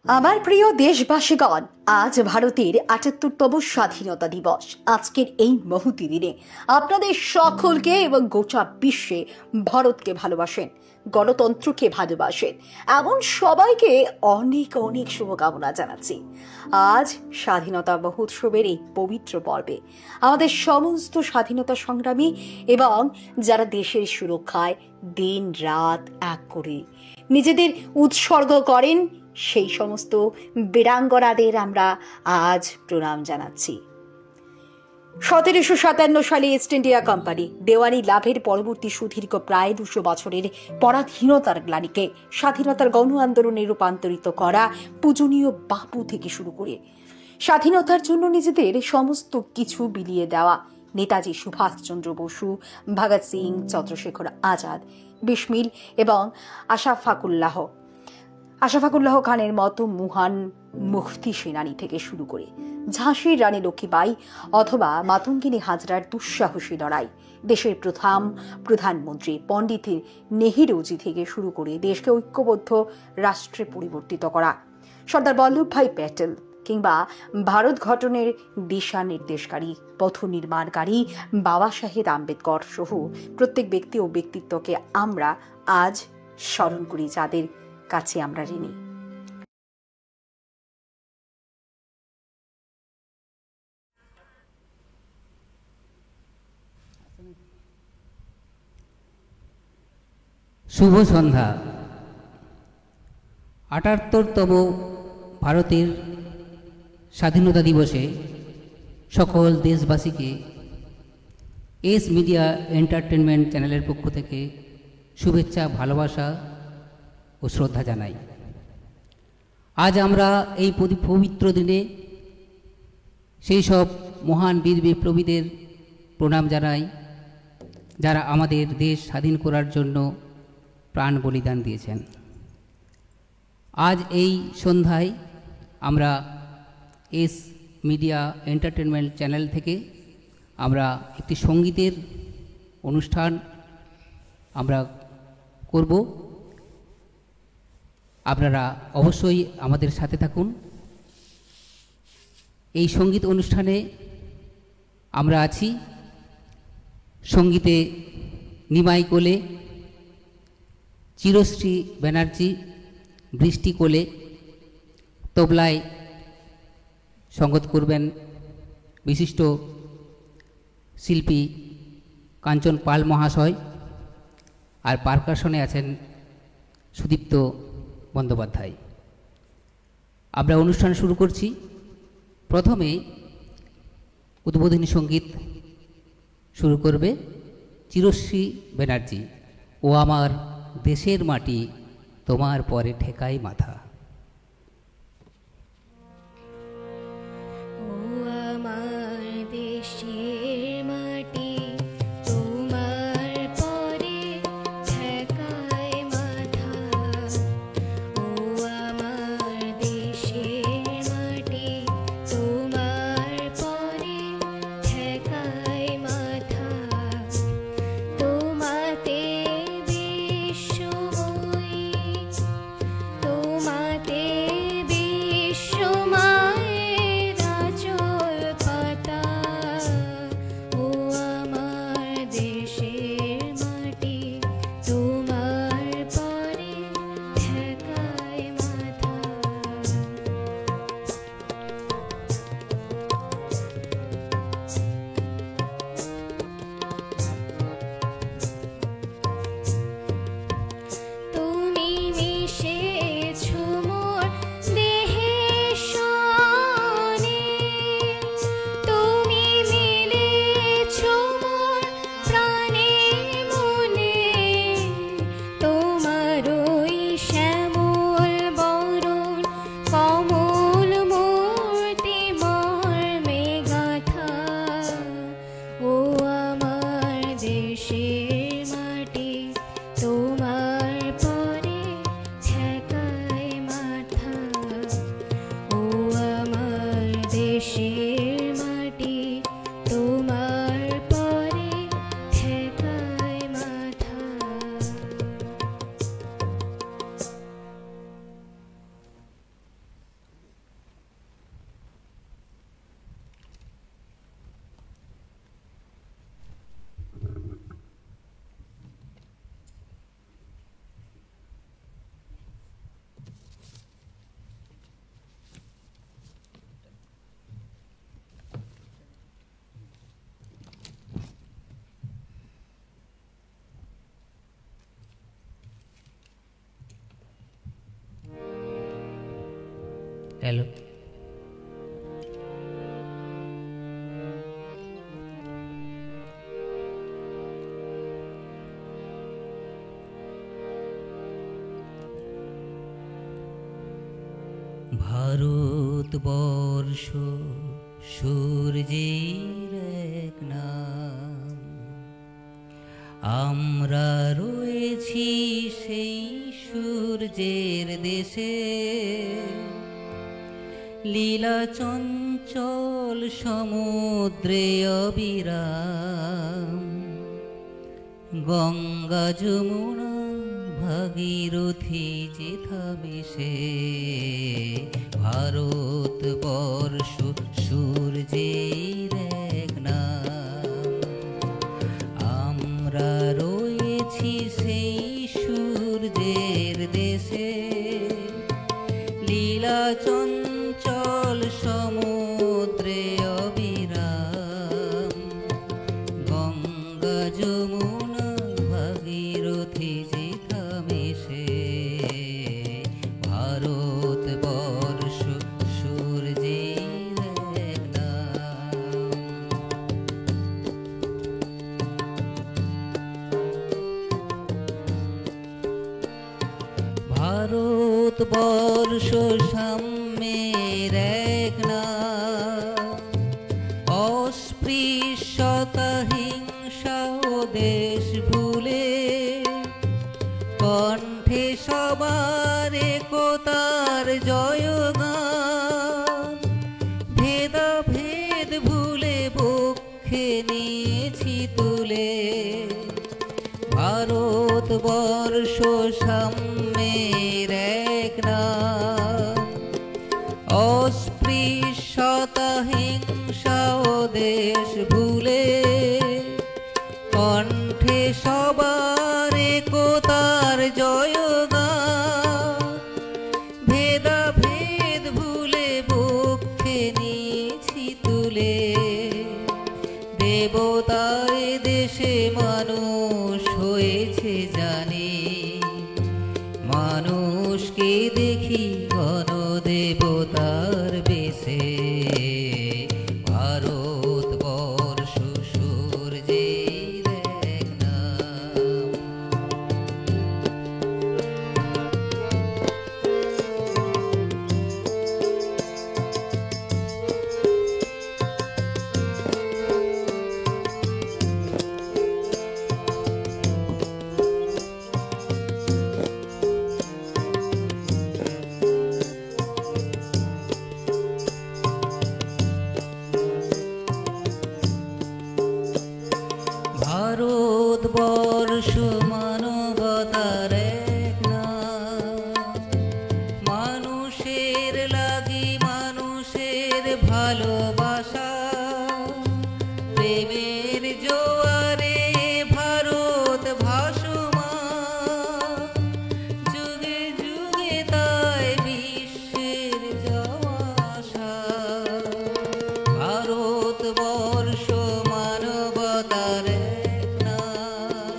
আমার প্রিয় দেশবাসীগণ, আজ ভারতের ৭৮তম স্বাধীনতা দিবস। আজকের এই মুহূর্তে দিনে আপনাদের সকলকে এবং গোটা বিশ্বে ভারতকে ভালোবাসেন, গণতন্ত্রকে ভালোবাসেন এমন সবাইকে অনেক অনেক শুভকামনা জানাচ্ছি। আজ স্বাধীনতা মহোৎসবের এই পবিত্র পর্বে আমাদের সমস্ত স্বাধীনতা সংগ্রামী এবং যারা দেশের সুরক্ষায় দিন রাত এক করে নিজেদের উৎসর্গ করেন সেই সমস্ত বীরাঙ্গনাদের আমরা আজ প্রণাম জানাচ্ছি। ১৭৫৭ সালে ইস্ট ইন্ডিয়া কোম্পানি দেওয়ানি লাভের পরবর্তী সুদীর্ঘ প্রায় ২০০ বছরের পরাধীনতার গ্লানিকে স্বাধীনতার গণ আন্দোলনে রূপান্তরিত করা পূজনীয় বাপু থেকে শুরু করে স্বাধীনতার জন্য নিজেদের সমস্ত কিছু বিলিয়ে দেওয়া নেতাজি সুভাষচন্দ্র বসু, ভগৎ সিং, চন্দ্রশেখর আজাদ, বিসমিল এবং আশফাকুল্লাহ খানের মতো মহান মুক্তি সেনানী থেকে শুরু করে ঝাঁসির রানী লক্ষ্মীবাই অথবা মাতঙ্গিনী হাজরার দুঃসাহসী লড়াই, দেশের প্রধানমন্ত্রী পণ্ডিত নেহেরুজি থেকে শুরু করে দেশকে ঐক্যবদ্ধ রাষ্ট্রে পরিবর্তিত করা সর্দার বল্লভভাই প্যাটেল কিংবা ভারত গঠনের দিশা নির্দেশকারী পথ নির্মাণকারী বাবা সাহেব আম্বেদকর সহ প্রত্যেক ব্যক্তি ও ব্যক্তিত্বকে আমরা আজ স্মরণ করি, যাদের কাছে আমরা ঋণী। শুভ সন্ধ্যা। ৭৮তম ভারতের স্বাধীনতা দিবসে সকল দেশবাসীকে এস মিডিয়া এন্টারটেনমেন্ট চ্যানেলের পক্ষ থেকে শুভেচ্ছা, ভালোবাসা ও শ্রদ্ধা জানাই। আজ আমরা এই পবিত্র দিনে সেই সব মহান বীর বিপ্লবীদের প্রণাম জানাই যারা আমাদের দেশ স্বাধীন করার জন্য প্রাণ বলিদান দিয়েছেন। আজ এই সন্ধ্যায় আমরা এস মিডিয়া এন্টারটেনমেন্ট চ্যানেল থেকে আমরা একটি সঙ্গীতের অনুষ্ঠান আমরা করব। আপনারা অবশ্যই আমাদের সাথে থাকুন। এই সঙ্গীত অনুষ্ঠানে আমরা আছি সঙ্গীতে নিমাই কোলে, চিরশ্রী ব্যানার্জি বৃষ্টি কোলে, তবলায় সঙ্গত করবেন বিশিষ্ট শিল্পী কাঞ্চন পাল মহাশয়, আর পারকাশনে আছেন সুদীপ্ত বন্দ্যোপাধ্যায়। আমরা অনুষ্ঠান শুরু করছি। প্রথমে উদ্বোধনী সঙ্গীত শুরু করবে চিরশ্রী ব্যানার্জি, ও আমার দেশের মাটি তোমার পরে ঠেকাই মাথা। হ্যালো। ভারতবর্ষ সূর্যের এক নাম, আমরা রয়েছি সেই সূর্যের দেশে। লীলা চঞ্চল সমুদ্রে অবিরাম, গঙ্গা যমুনা ভাগীরথী যেথা মিশে। ভারতবর্ষ সূর্যের এক নাম, আমরা রয়েছি সেই সূর্যের দেশে। লীলা চঞ্চল সমুদ্রে অবিরাম, গঙ্গা যমুনা ভাগীরথী যেথা মিশে। ভারতবর্ষ সূর্যের এক নাম। ভারতবর্ষ সাম্যের এক নাম, অস্পৃশ্যতা হিংসা ও দেশ ভুলে কণ্ঠে সবার একতার জয়গান। ভেদাভেদ ভুলে বক্ষে নিয়েছি তুলে। ভারতবর্ষ সাম্যের এক নাম, অস্পৃশ্যতা হিংসা ও দেশ ভুলে কণ্ঠে সবার একতার জয়গান। ভেদাভেদ ভুলে বক্ষে নিয়েছি তুলে। দেবতায় দেশে মানুষ হয়েছে জানি, মানুষকে দেখি গণদেবতার বেশে। ভারতবর্ষ সূর্যের এক নাম। ভারতবর্ষ মানবতার এক নাম, মানুষের লাগি মানুষের ভালোবাসা। প্রেমের জোয়ারে ভারত ভাসমান, যুগে যুগে তাই বিশ্বের যাওয়া আসা। ভারতবর্ষ মানবতার এক নাম,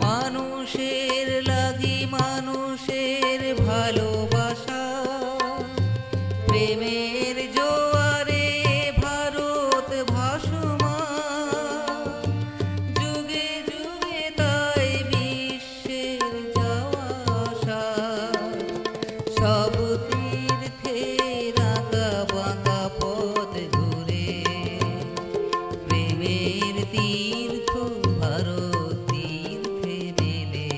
মানুষের লাগি মানুষের ভালোবাসা। প্রেমের জোয়ারে ভারত ভাসমান, যুগে যুগে তাই বিশ্বের যাওয়া আসা। সব তীর্থের আঁকা বাঁকা পথ ঘুরে, প্রেমের তীর্থ ভারত তীর্থে মেলে।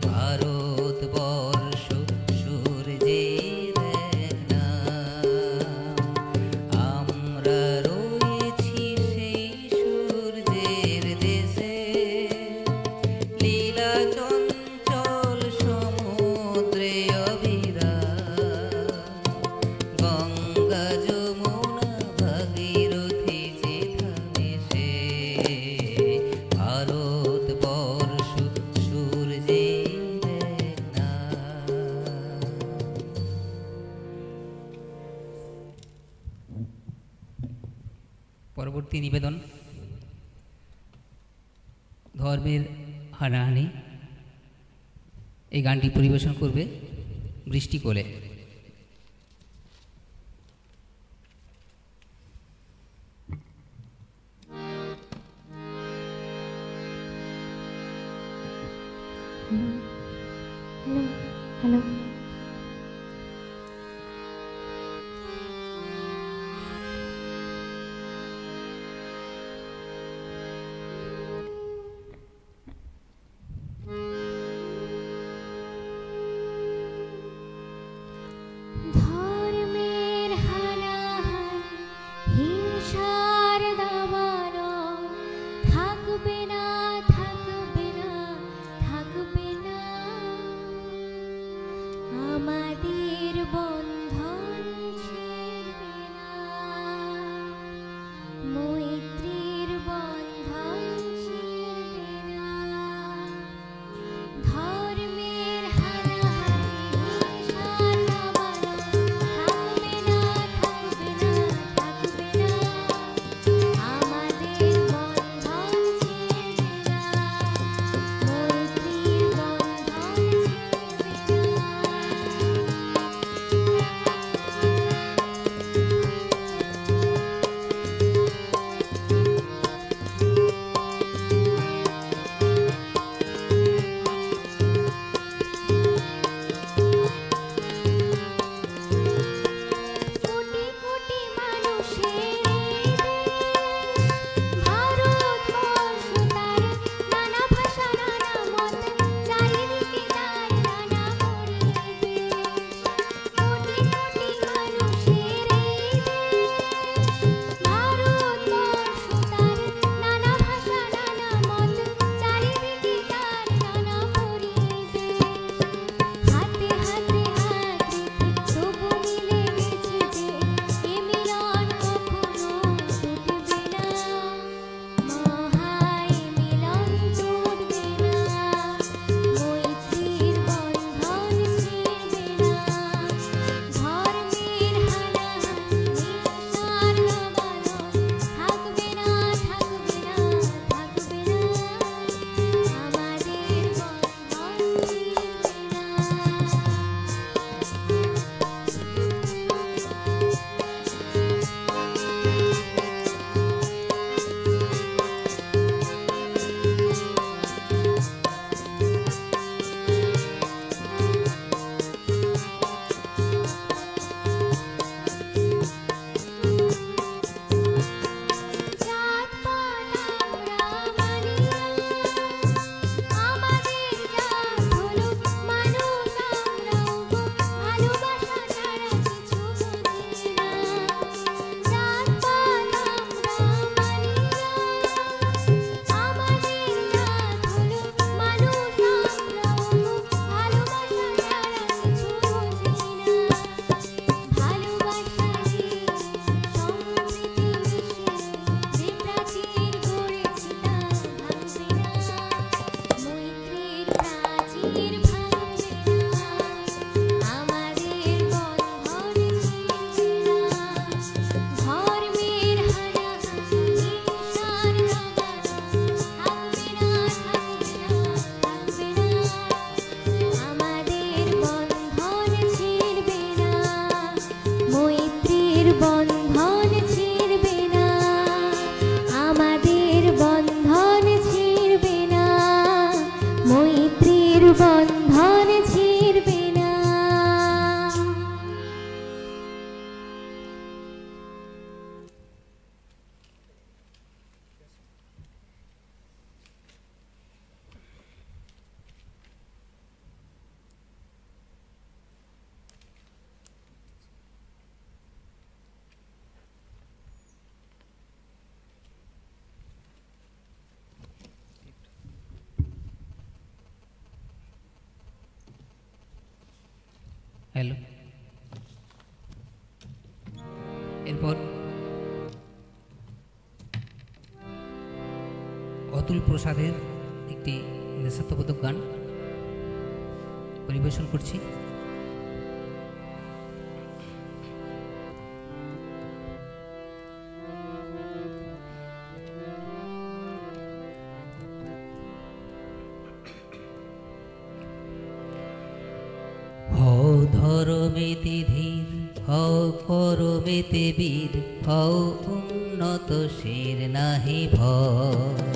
ভারতবর্ষ সূর্যের এক নাম, আমরা রয়েছি সেই সূর্যের দেশে। লীলা চঞ্চল সমুদ্রে অবিরাম, গঙ্গা যমুনা ভাগীরথী যেথা মিশে। ভারতবর্ষ সূর্যের এক নাম। পরবর্তী নিবেদন ধর্মের হানাহানি। এই গানটি পরিবেশন করবে বৃষ্টি কোলে। হ্যালো। ধর্মের হানাহানি, হিংসার দাবানল থাকবে না, থাকবে না, থাকবে না। আমাদের বন্ধন ছিঁড়বে না, মৈত্রীর বন্ধন ছিঁড়বে না। ধর্মের হানাহানি, হিংসার দাবানল থাকবে না, থাকবে না, থাকবে না। আমাদের বন্ধন ছিঁড়বে না, মৈত্রীর বন্ধন ছিঁড়বে না। কোটি কোটি মানুষের এই দেশ, ভারতবর্ষ তার নানা ভাষা নানা মত, চারিদিকে তার নানা পরিবেশ। কোটি কোটি মানুষের এই দেশ, ভারতবর্ষ তার নানা ভাষা নানা মত, চারিদিকে তার নানা পরিবেশ। হাতে হাতে হাত রেখে তবু মিলে গেছে যে এ মিলন কখনো টুটবে না, মহা এ মিলন টুটবে না। মৈত্রীর বন্ধন ছিঁড়বে না, ধর্মের হানাহানি, হিংসার দাবানল থাকবে না, থাকবে না, থাকবে না। আমাদের বন্ধন ছিঁড়বে না। জাত পাত আমরা মানি না, আমাদের জাত হলো মানুষ, আমরাও গো ভালোবাসা ছাড়া কিছু বুঝি না। জাত পাত আমরা মানি না, আমাদের জাত হলো মানুষ, আমরাও গো ভালোবাসা ছাড়া কিছু বুঝি না। ভালোবাসারই সম্প্রীতি মিশে যে প্রাচীর গড়েছি তা ভাঙবে না, মৈত্রীর প্রাচীর ভাঙবে না। আমাদের বন্ধন ছিঁড়বে না, ধর্মের হানাহানি, হিংসার দাবানল থাকবে না, থাকবে না, থাকবে না। আমাদের বন্ধন ছিঁড়বে না, মৈত্রীর বন্ধন ছিঁড়বে না। আমাদের বন্ধন ছিঁড়বে না, মৈত্রীর বন্ধন ছিঁড়বে না। হ্যালো। এরপর অতুল প্রসাদের একটি দেশাত্মবোধক গান পরিবেশন করছি। হও ধরমেতে ধীর, হও করমেতে বীর, হও উন্নত শির নাহি ভয়।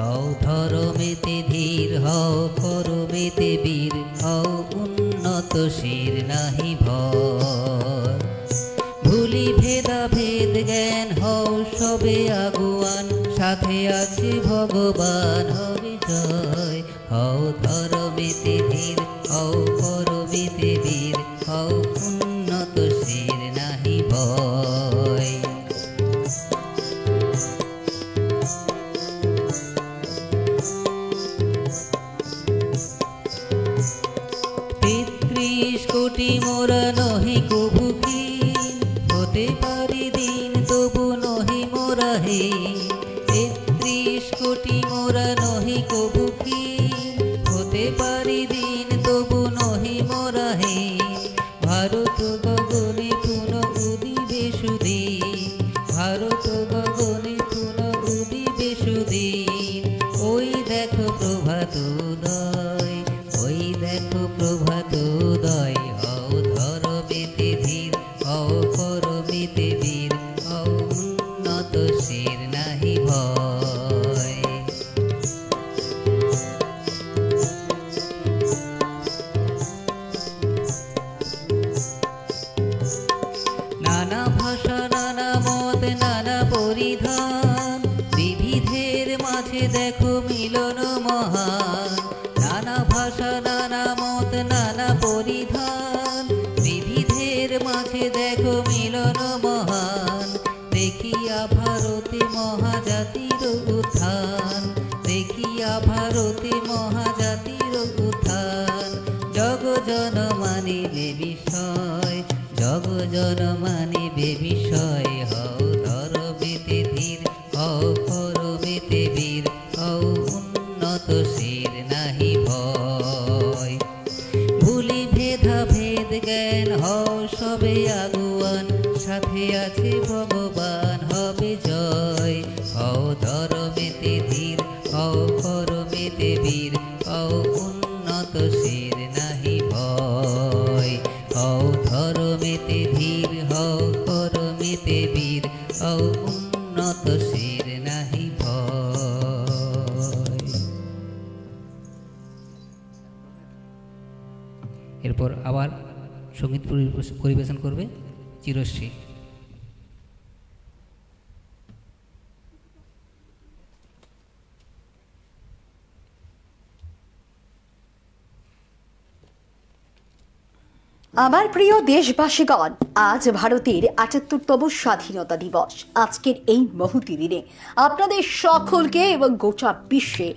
হও ধর্মেতে ধীর, হও করমেতে বীর, হও উন্নতশীল নাহি ভয়। ভুলি ভেদা ভেদ জ্ঞান, হও সবে আগুয়ান, সাথে আছে ভগবান হবে জয়। হও ধর্মেতে ধীর, হও করমেতে বীর, হও উন্নতশীল নাহি ভয়। কোটি মোরা নহি কবু কি, হতে পারি দিন তবু নহি মোরা হে। ৩৩ কোটি মোরা নহি কবু কি, হতে পারি দিন তবু নহি মোরা হে। ভারত গগনে পুন উদিবে সুদিন, ভারত গগনে পুন উদিবে সুদিন। ওই দেখো প্রভাত উদয়, ওই দেখো প্রভাত উদয়। হও ধর্মেতে ধীর, হও করমেতে বীর, হও উন্নতশীল নাহি ভয়। নানা ভাষা নানা মত নানা পরিধান, বিবিধের মাঝে দেখো মিলন মহান। নানা ভাষা নানা মত নানা পরিধান, বিবিধের মাঝে দেখো মিলন মহান। দেখিয়া ভারতে মহাজাতির উত্থান, দেখিয়া ভারতে মহাজাতির উত্থান। জগ জন মানিবে বিষয়, জগ জন মানিবে বিষয়। হও ধর্মেতে ধীর, হও করমেতে বীর, হও উন্নতশীল নাহি ভয়। ভুলি ভেদা ভেদ জ্ঞান, হও সবে আগুয়ান, সাথে আছে ভগবান হবে জয়। হও ধর্মেতে ধীর, হও করমেতে বীর, হও উন্নতশীল নাহি ভয়। হও ধর্মেতে ধীর, হও করমেতে বীর, হও উন্নতশীল নাহি ভয়। এরপর আবার সঙ্গীত পরিবেশন করবে চিরশ্রী। আমার প্রিয় দেশবাসীগণ, আজ ভারতের ৭৮তম স্বাধীনতা দিবস। আজকের এই মহতী দিনে আপনাদের সকলকে এবং গোটা বিশ্বে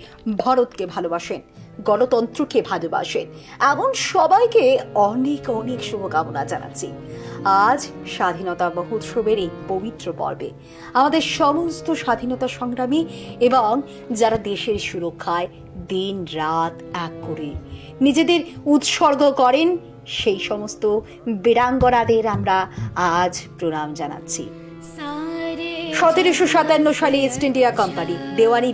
ভারতকে ভালোবাসেন, গণতন্ত্রকে ভালোবাসেন এমন সবাইকে অনেক অনেক শুভকামনা জানাচ্ছি। আজ স্বাধীনতা মহোৎসবের এই পবিত্র পর্বে আমাদের সমস্ত স্বাধীনতা সংগ্রামী এবং যারা দেশের সুরক্ষায় দিন রাত এক করে নিজেদের উৎসর্গ করেন সেই সমস্ত বীরাঙ্গনাদের আমরা আজ প্রণাম জানাচ্ছি। ১৭৫৭ সালে ইস্ট ইন্ডিয়া কোম্পানি দেওয়ানি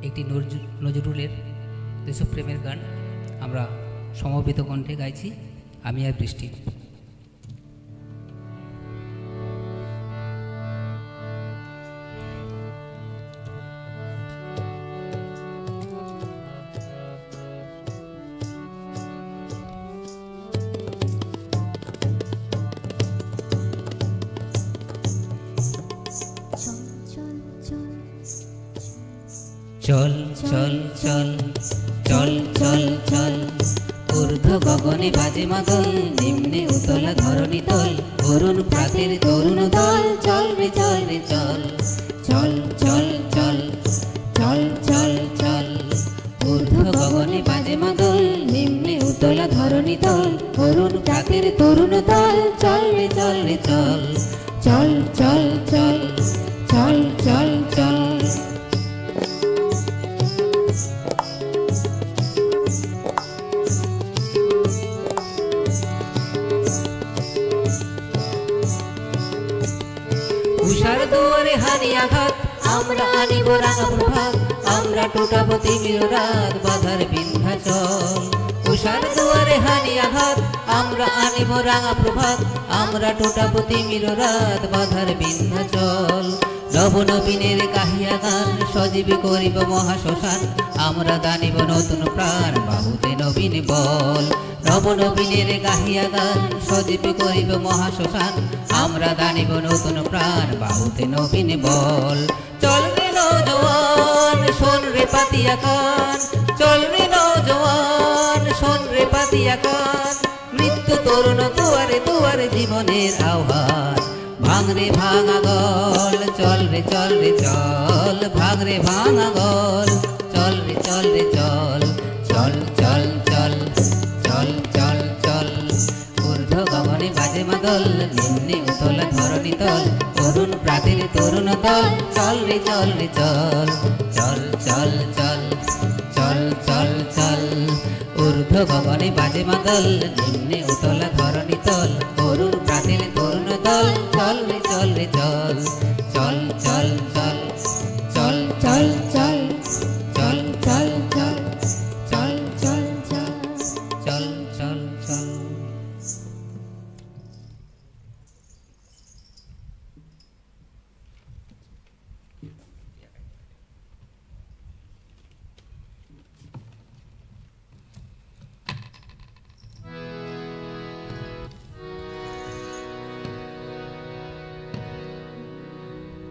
একটি নজরুলের দেশপ্রেমের গান আমরা সমবেত কণ্ঠে গাইছি, আমি আর বৃষ্টি। চল চল চল চল চল চল ঊর্ধ্ব গগনে বাজে মাদল, নিম্নে উতলা ধরণী তল, অরুণ প্রাতের তরুণ দল, চল রে চল রে চল চল চল চল চল চল চল ঊর্ধ্ব গগনে বাজে মাদল, নিম্নে উতলা ধরণী তল, অরুণ প্রাতের তরুণ দল, চল রে চল রে চল চল চল চল চল চল চল। উষার দুয়ারে হানি আঘাত, আমরা আনিব রাঙা প্রভাত, আমরা টুটাবো তিমির রাত, বাধার বিন্ধ্যাচল। উষার দুয়ারে হানি আঘাত, আমরা আনিব রাঙা প্রভাত, আমরা টুটাবো তিমির রাত, বাধার বিন্ধ্যাচল। নবনবীনের গাহিয়া গান, সজীবী করিব মহাশ্মশান, আমরা দানিব নতুন প্রাণ, বাহুতে নবীন বল। নবনবীনের গাহিয়া গান, সজীবী করিব মহাশ্মশান, আমরা দানিব নতুন প্রাণ, বাহুতে নবীন বল। চল রে নওজোয়ান, শোন রে পাতিয়া কান, চল রে নওজোয়ান, শোন রে পাতিয়া কান, মৃত্যু তরুণ দুয়ারে দুয়ারে জীবনের আহ্বান। ভাঙরে ভাঙা গল, চল রে চল রে চল, ভাঙরে ভাঙা গল, চল রে চল রে চল চল চল চল চল চল চল ঊর্ধ্ব গগনে বাজে মাদল, নিম্নে উতলা ধরণী তল, অরুণ প্রাতের তরুণ দল, চল রে চল রে চল চল চল চল চল চল চল ঊর্ধ্ব গগনে বাজে মাদল, নিম্নে উতলা ধরণী তল, অরুণ প্রাতের তরুণ দল, চল রে চল রে চল চল চল চল চল চল চল চল চল চল চল চল চল চল চল।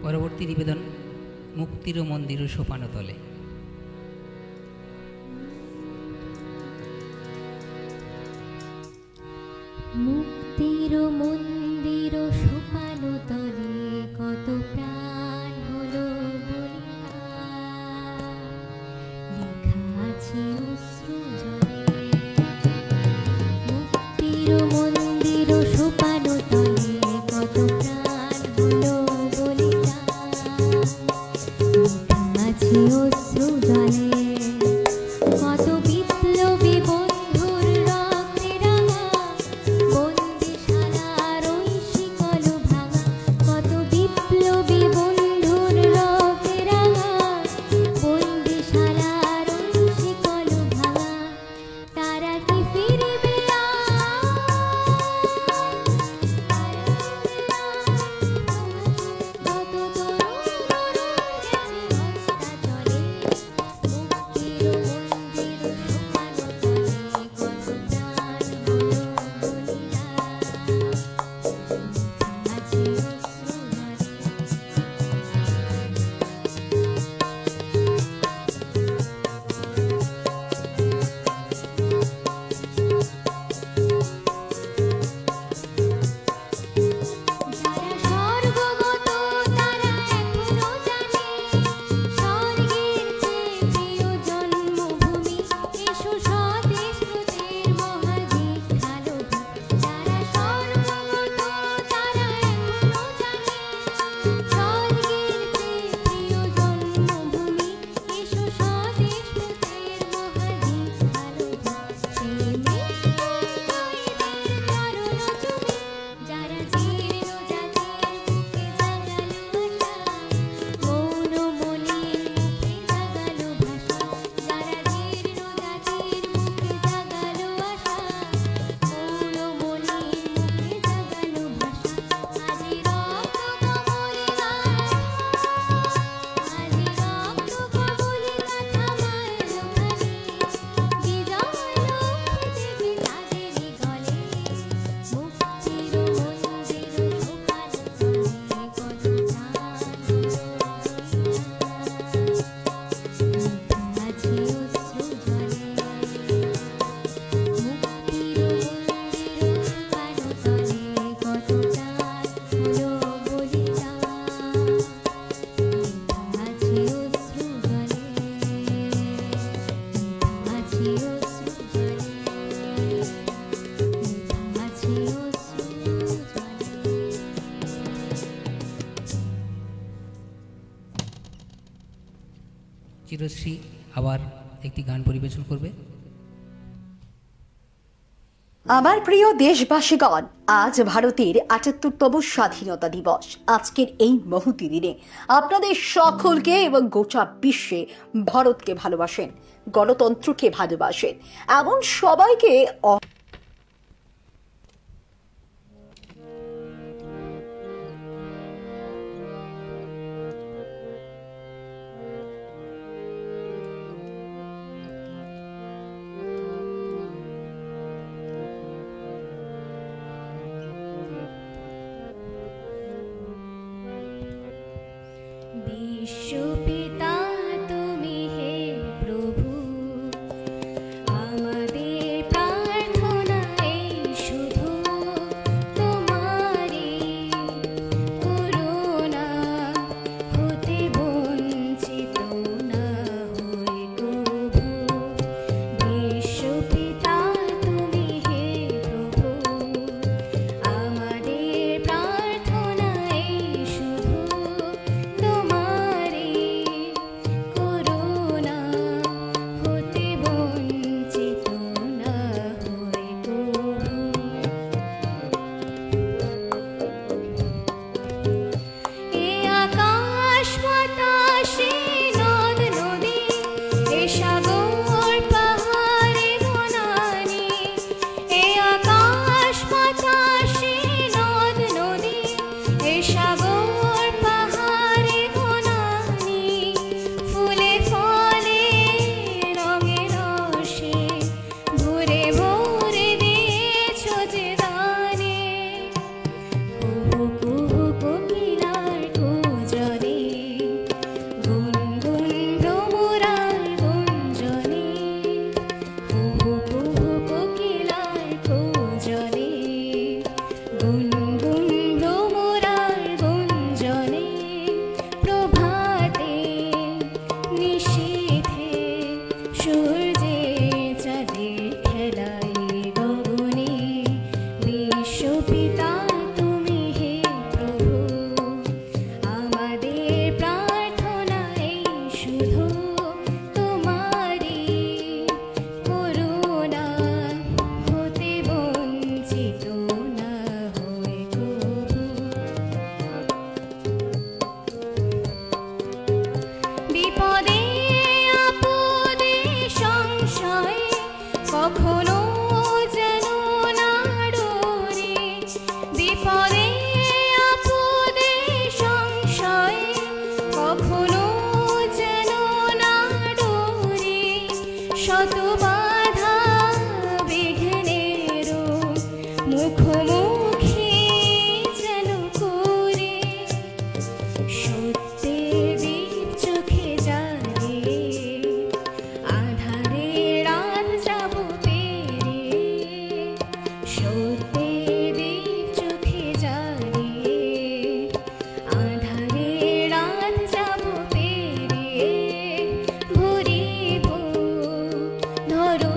পরবর্তী নিবেদন মুক্তির মন্দির সোপানতলে। মুক্তির মন্দির সোপান তলে, কত প্রাণ হলো বলিদান, লেখা আছে অশ্রু জলে। মুক্তির মন্দির সোপান তলে, কত প্রাণ হলো বলিদান, লেখা আছে অশ্রু জলে। কত বিপ্লবী বন্ধুর রক্তে রাঙা, বন্দিশালার ওই শিকল ভাঙা, কত বিপ্লবী বন্ধুর রক্তে রাঙা, বন্দিশালার ওই শিকল ভাঙা, তারা কি ফিরবে কত তরুণ গেছে হস্তা চলে। চিরশ্রী আবার একটি গান পরিবেশন করবে। আমার প্রিয় দেশবাসীগণ, আজ ভারতের ৭৮তম স্বাধীনতা দিবস। আজকের এই মহতি দিনে আপনাদের সকলকে এবং গোটা বিশ্বে ভারতকে ভালোবাসেন, গণতন্ত্রকে ভালোবাসেন এমন সবাইকে বিশ্বপিতা তুমি হে প্রভু, আমাদের প্রার্থনা এই শুধু তোমারই করুণা, হতে বঞ্চিত না হই কভু। বিশ্বপিতা তুমি হে প্রভু, আমাদের প্রার্থনা এই শুধু তোমারই করুণা, হতে বঞ্চিত না হই কভু। এ আকাশ বাতাসে নদ নদী, এ সাগর পাহাড়ে বনানী, এ আকাশ বাতাসে নদ নদী, এ সাগর পাহাড়ে বনানী, ফুলে ফলে রঙে রসে ভরে ভরে দিয়েছ যে দানে। কুহু কুহু কোকিলার কুজরে, গুনগুন ভ্রমরার গুঞ্জনে। কুহু কুহু কোকিলার কুজরে, গুনগুন ভ্রমরার গুঞ্জনে। প্রভাতে নিশীথে সূর্যের চাঁদের খেলায় গগনে। বিশ্বপিতা তুমি হে প্রভু, আমাদের প্রার্থনা এই শুধু তোমারই করুণা, হতে বঞ্চিত না হই কভু। বিপদে আপদে সংশয়ে কখনো যেন না ডোরে। বিপদে আপদে সংশয়ে কখনো যেন না ডোরে। শত বাধা বিঘ্নেরও মুখোমুখি যেন করে। সত্যের দীপ চোখে জ্বালিয়ে আধারে রাত যাব পেরে। সত্যের দীপ চোখে জ্বালিয়ে আধারে রাত যাব পেরে। ভরিব ধরো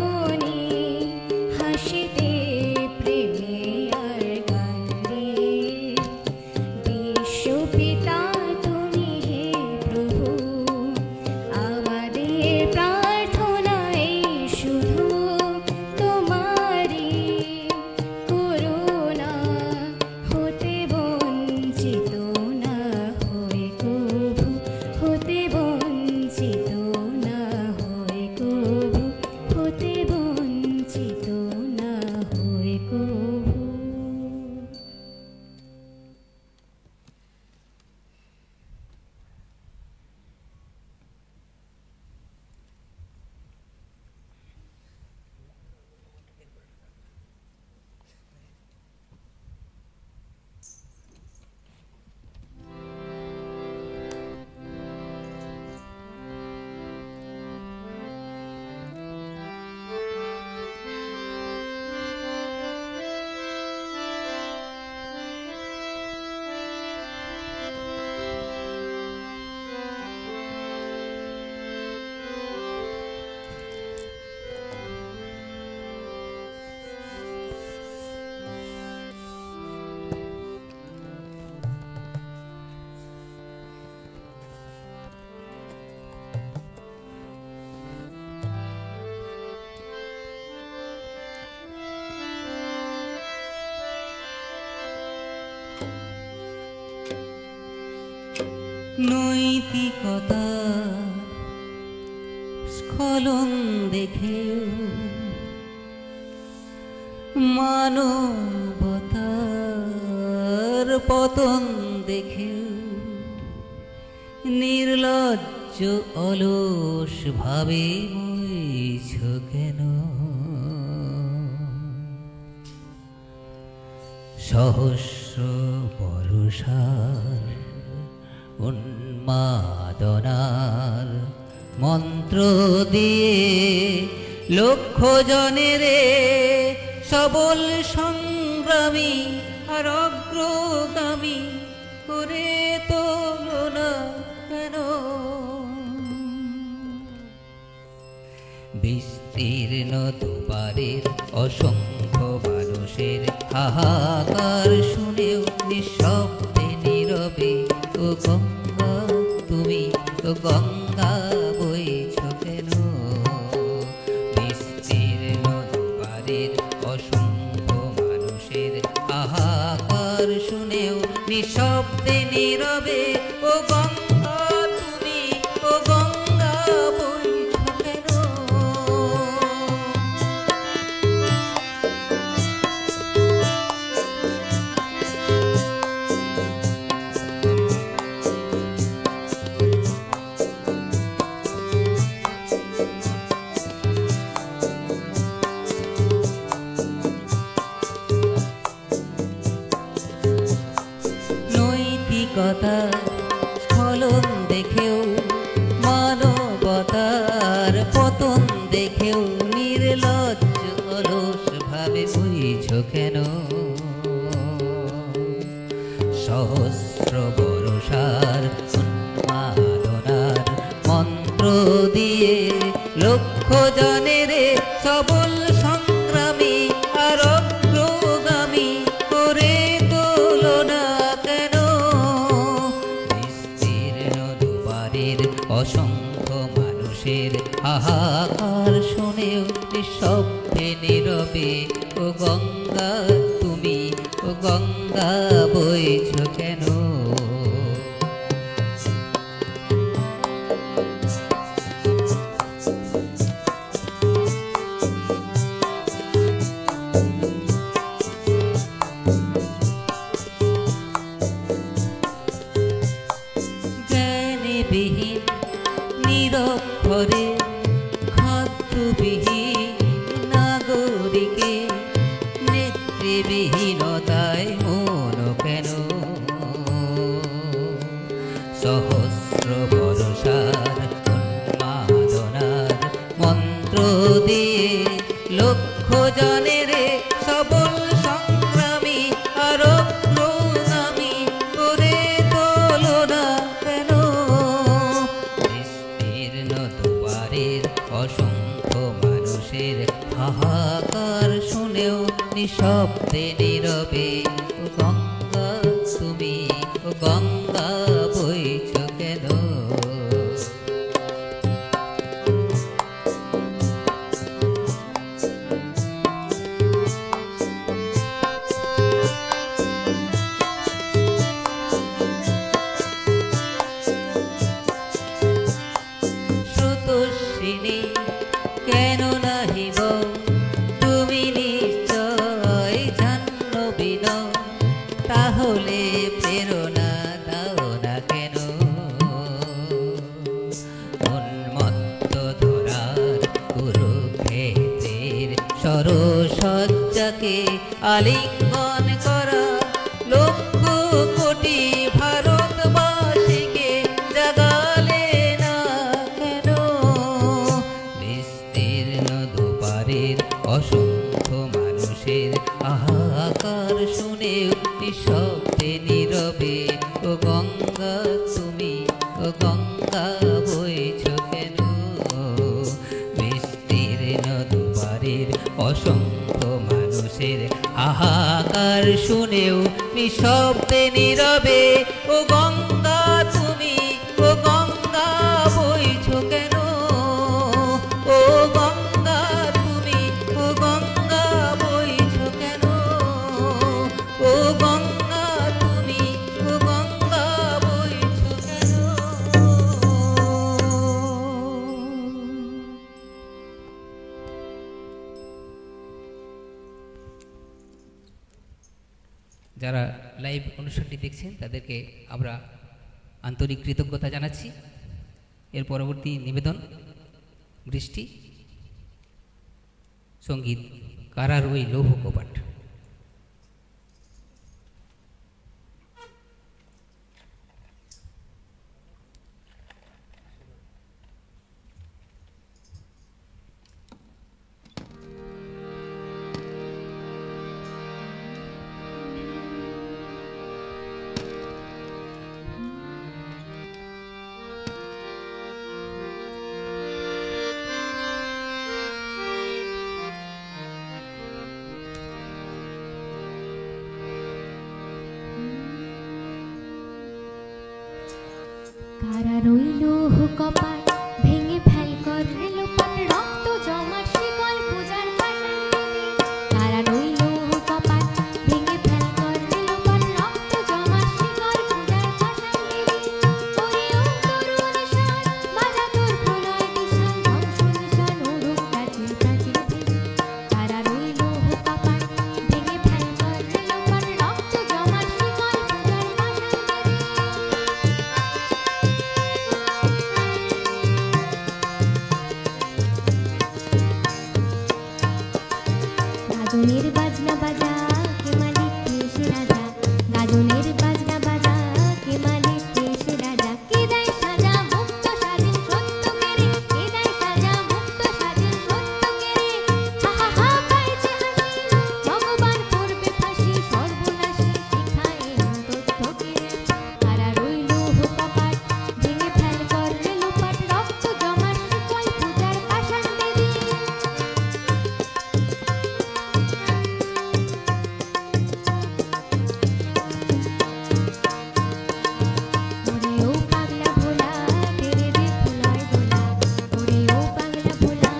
নৈতিকতা স্খলন দেখেও মানবতার পতন দেখেও নির্লজ্জ অলস ভাবে বইছ কেন? সহস্র পরশার উন্মাদনার মন্ত্র দিয়ে লক্ষ জনের সবল সংগ্রামী আর অগ্রগামী করে তোলো না কেন? বিস্তীর্ণ দুপারের অসংখ্য মানুষের হাহাকার শুনেও নিঃশব্দে নীরবে ও গঙ্গা তুমি ও গঙ্গা বইছ কেন? বিস্তীর্ণ দুপারের অসংখ্য মানুষের হাহাকার শুনেও নিঃশব্দে নীরবে ও গঙ্গা তুমি ও গঙ্গা বইছ কেন? নৈতিকতা স্খলন দেখেও মানবতার পতন দেখেও নির্লজ্জ অলস ভাবে বইছ কেন? সহস্র বরষার উন্মাদনার মন্ত্র দিয়ে লক্ষ জনের সবল সংগ্রামী আর অগ্রগামী করে তোলো না কেন? বিস্তীর্ণ দুপারের অসংখ্য মানুষের হাহাকার শুনেও নিঃশব্দে নীরবে ও গঙ্গা তুমি ও গঙ্গা বইছ কেন? জ্ঞানবিহীন নিরক্ষরে খাদ্যবিহীন নাগরিকে নেতৃবিহীনতায় মন কেন? সহস্র বরষার উন্মাদনার মন্ত্র দিয়ে লক্ষ জনের সবল সংগ্রামী আর অগ্রগামী করে তোলো না কেন? বিস্তীর্ণ দুপারের অসংখ্য মানুষের হাহাকার শুনেও নিঃশব্দে নীরবে ও গঙ্গা তুমি ও গঙ্গা বইছ কেন? স্রোতস্বিনী কেন নাহিব তুমি নিশ্চয় জাহ্নবী নও, তাহলে প্রেরণা দাও না কেন? উন্মত্ত ধরার কুরুক্ষেত্রের সরসজ্জাকে আলিঙ্গন করা লক্ষ কোটি ভারতবাসীকে জাগালে না কেন? বিস্তীর্ণ দুপারের অসংখ্য মানুষের হাহাকার শুনেও নিঃশব্দে নীরবে ও গঙ্গা তুমি ও গঙ্গা বইছ কেন? বিস্তীর্ণ দুপারের অসংখ্য মানুষের হাহাকার শুনেও নিঃশব্দে নীরবে ও গঙ্গা তুমি ও গঙ্গা বইছ কেন? ও গঙ্গা তুমি ও গঙ্গা বইছ কেন? ও গঙ্গা তুমি ও গঙ্গা বইছ কেন? যারা লাইভ অনুষ্ঠানটি দেখছেন তাদেরকে আমরা আন্তরিক কৃতজ্ঞতা জানাচ্ছি। এর পরবর্তী নিবেদন বৃষ্টি, সঙ্গীত কারার ওই লৌহ কপাট। কারা রইল কপাট ভেঙে ফেল করে লোপাট রক্ত জমাট শিকল পূজার পাশান বেদি। কারা রইল কপাট ভেঙে ফেল করে লোপাট রক্ত জমাট শিকল পূজার পাশান বেদি। ওরে ও তরুণ শান বাজা তোর প্রলয় বিশাল ধ্বংস নিশান ওরূপ প্রাচীর প্রাচীর বেদি। কারা রইল কপাট ভেঙে ফেল করে লোপাট রক্ত জমাট শিকল পূজার পাশান বেদি। গাজনের বাজনা বাজা কে মালিক কে সে রাজা। গাজনের বাজনা বাজা কে মালিক কে সে রাজা। কে দেয় সাজা মুক্ত স্বাধীন সত্য কেরে। কে দেয় সাজা মুক্ত স্বাধীন সত্য কেরে। হা হা হা পাইছে হাসি ভগবান করবে ফাঁসি সর্বনাশী শিখায় তথ্য কেরে। কারা রইল কপাট ভেঙে ফেল করে লোপাট রক্ত জমাট শিকল পূজার পাশান বেদি। ওরে ও পাগলা ভোলা তেরে দে প্রলয় দোলা। ওরে ও পাগলা ভোলা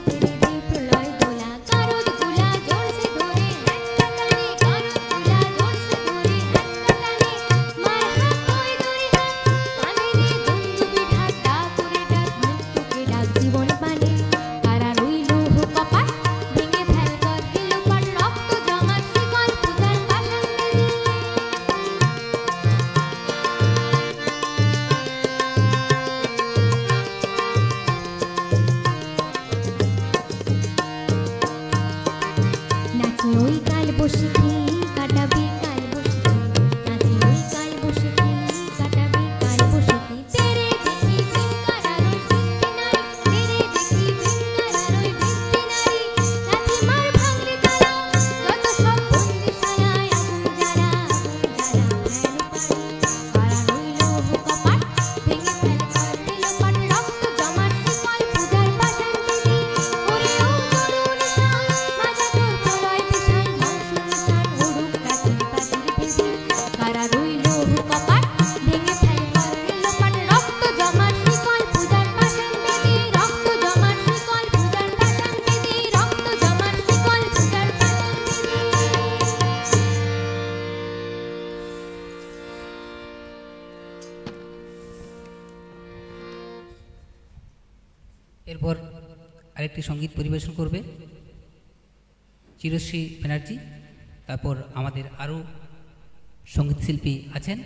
তেরে দে প্রলয় দোলা। কারুদ গুলা জোরসে ধরে হ্যান্ডা টানে। কারুদ গুলা জোরসে ধরে হ্যান্ডা টানে। মার হাত ওই দড়ি হাত কানে রে দুন্দুবি ঢাক ডাক ওরে ডাক মৃত্যুকে ডাক জীবন পানে। কারা রইল কপাট ভেঙে ফেল করে লোপাট রক্ত জমাট শিকল পূজার পাশান বেদি। নাচে ওই কাল বসে কাটাবি কাল বসে। নাচে ওই কাল বসে কাটাবি কাল বসে। তেরে দেখি বিঙ্গারার ওই বৃত্তি নারী। তেরে দেখি বিঙ্গারার ওই বৃত্তি নারী। লাথি মার ভাঙলি তালা যত সব বন্দিশালায় আগুন জ্বালা ফেল পারি। কারা রইল কপাট ভেঙে ফেল করে লোপাট রক্ত জমাট শিকল পূজার পাশান বেদি। ওরে ও তরুণ শান বাজা তোর প্রলয় বিশাল ধ্বংস নিশান ওরূপ প্রাচীর প্রাচীর বেদি। কারা রইল কপাট ভেঙে ফেল করে লোপাট রক্ত জমাট শিকল পূজার পাশান বেদি। রক্ত জমাট শিকল পূজার পাশান বেদি। রক্ত জমাট শিকল পূজার পাশান বেদি। এরপর আরেকটি সঙ্গীত পরিবেশন করবে চিরশ্রী ব্যানার্জি। তারপর আমাদের আরও সঙ্গীতশিল্পী আছেন,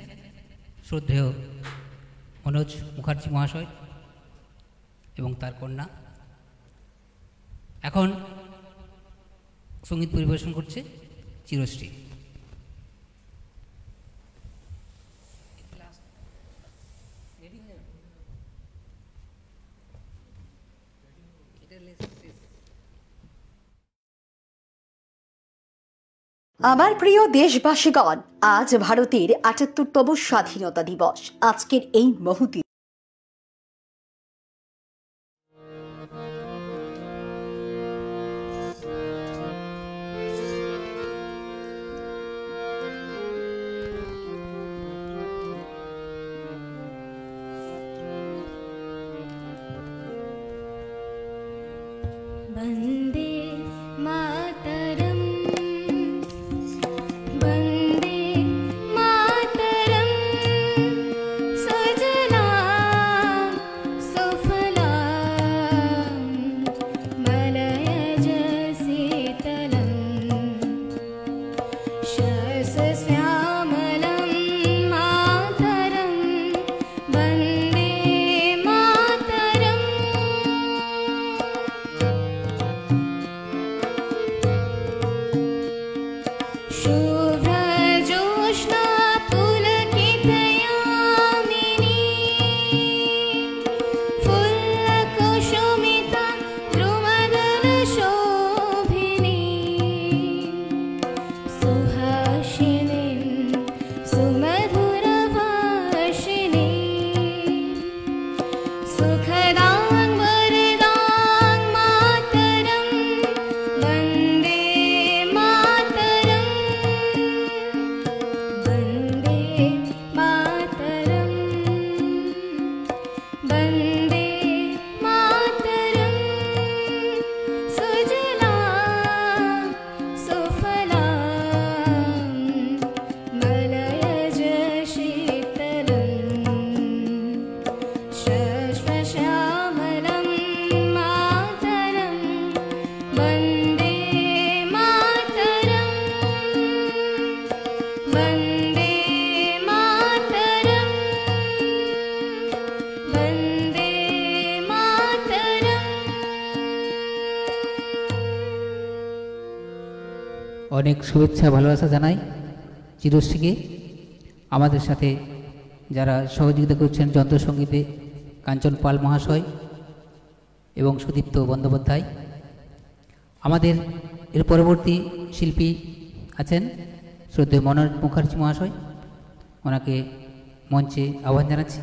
শ্রদ্ধেয় মনোজ মুখার্জি মহাশয় এবং তার কন্যা। এখন সঙ্গীত পরিবেশন করছে চিরশ্রী। আমার প্রিয় দেশবাসীগণ, আজ ভারতের ৭৮তম স্বাধীনতা দিবস। আজকের এই মুহূর্তে वन्दे मातरम् वन्दे मातरम् सजलां सुफलां मलयज शीतलम् शस्यस्या অনেক শুভেচ্ছা ভালোবাসা জানাই চিরশ্রীকে। আমাদের সাথে যারা সহযোগিতা করছেন যন্ত্রসঙ্গীতে কাঞ্চন পাল মহাশয় এবং সুদীপ্ত বন্দ্যোপাধ্যায়। আমাদের এর পরবর্তী শিল্পী আছেন শ্রদ্ধেয় মনোজ মুখার্জি মহাশয়, ওনাকে মঞ্চে আহ্বান জানাচ্ছি।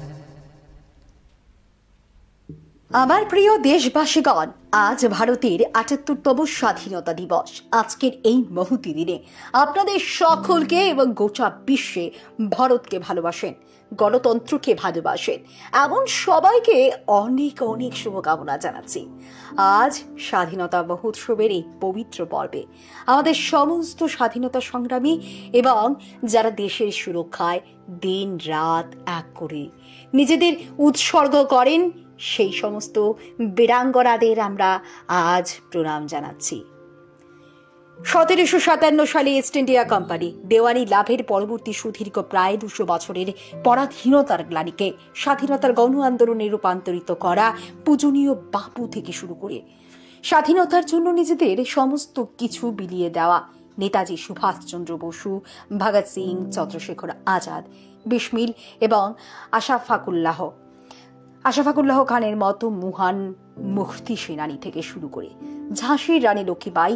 আমার প্রিয় দেশবাসীগণ, আজ ভারতের ৭৮তম স্বাধীনতা দিবস। আজকের এই মহতী দিনে আপনাদের সকলকে এবং গোটা বিশ্বে ভারতকে ভালোবাসেন, গণতন্ত্রকে ভালোবাসেন এমন সবাইকে অনেক অনেক শুভকামনা জানাচ্ছি। আজ স্বাধীনতা মহোৎসবের এই পবিত্র পর্বে আমাদের সমস্ত স্বাধীনতা সংগ্রামী এবং যারা দেশের সুরক্ষায় দিন রাত এক করে নিজেদের উৎসর্গ করেন সেই সমস্ত বীরাঙ্গনাদের আমরা আজ প্রণাম জানাচ্ছি। ১৭৫৭ সালে ইস্ট ইন্ডিয়া কোম্পানি দেওয়ানি লাভের পরবর্তী সুদীর্ঘ প্রায় ২০০ বছরের পরাধীনতার গ্লানিকে স্বাধীনতার গণ আন্দোলনে রূপান্তরিত করা পূজনীয় বাপু থেকে শুরু করে স্বাধীনতার জন্য নিজেদের সমস্ত কিছু বিলিয়ে দেওয়া নেতাজি সুভাষচন্দ্র বসু, ভগৎ সিং, চন্দ্রশেখর আজাদ, বিসমিল এবং আশফাকুল্লাহ খানের মতো মহান মুক্তি সেনানী থেকে শুরু করে ঝাঁসির রানী লক্ষ্মীবাই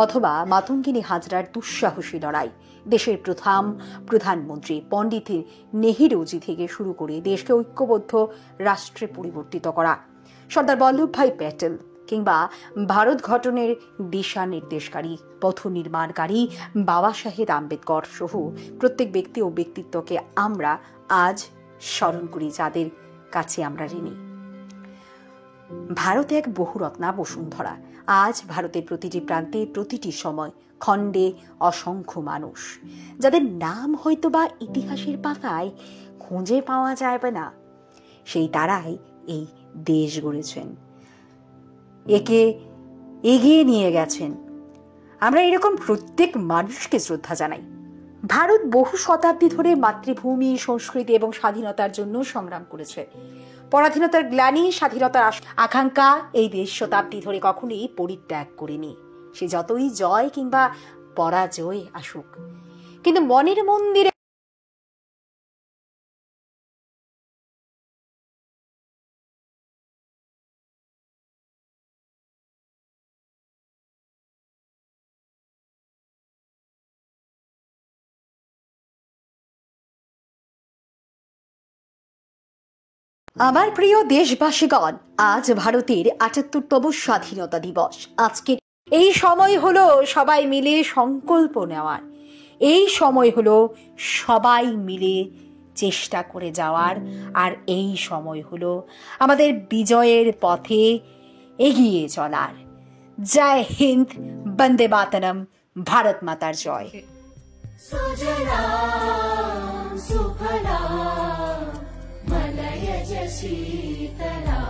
অথবা মাতঙ্গিনী হাজরার দুঃসাহসী লড়াই, দেশের প্রথম প্রধানমন্ত্রী পণ্ডিত নেহেরুজি থেকে শুরু করে দেশকে ঐক্যবদ্ধ রাষ্ট্রে পরিবর্তিত করা সর্দার বল্লভভাই প্যাটেল কিংবা ভারত গঠনের দিশা নির্দেশকারী পথ নির্মাণকারী বাবা সাহেব আম্বেদকর সহ প্রত্যেক ব্যক্তি ও ব্যক্তিত্বকে আমরা আজ স্মরণ করি, যাদের কাছে আমরা ঋণী। ভারত এক বহুরত্না বসুন্ধরা। আজ ভারতের প্রতিটি প্রান্তে প্রতিটি সময় খণ্ডে অসংখ্য মানুষ, যাদের নাম হয়তো বা ইতিহাসের পাতায় খুঁজে পাওয়া যাবে না, সেই তারাই এই দেশ গড়েছেন, একে এগিয়ে নিয়ে গেছেন। আমরা এরকম প্রত্যেক মানুষকে শ্রদ্ধা জানাই। ভারত বহু শতাব্দী ধরে মাতৃভূমি, সংস্কৃতি এবং স্বাধীনতার জন্য সংগ্রাম করেছে। পরাধীনতার গ্লানি, স্বাধীনতার আকাঙ্ক্ষা এই দেশ শতাব্দী ধরে কখনোই পরিত্যাগ করেনি, সে যতই জয় কিংবা পরাজয় আসুক। কিন্তু মনের মন্দিরে আমার প্রিয় দেশবাসীগণ, আজ ভারতের ৭৮তম স্বাধীনতা দিবস। আজকের এই সময় হলো সবাই মিলে সংকল্প নেওয়ার, এই সময় হলো সবাই মিলে চেষ্টা করে যাওয়ার, আর এই সময় হলো আমাদের বিজয়ের পথে এগিয়ে চলার। জয় হিন্দ, বন্দে মাতরম, ভারত মাতার জয়। शीतला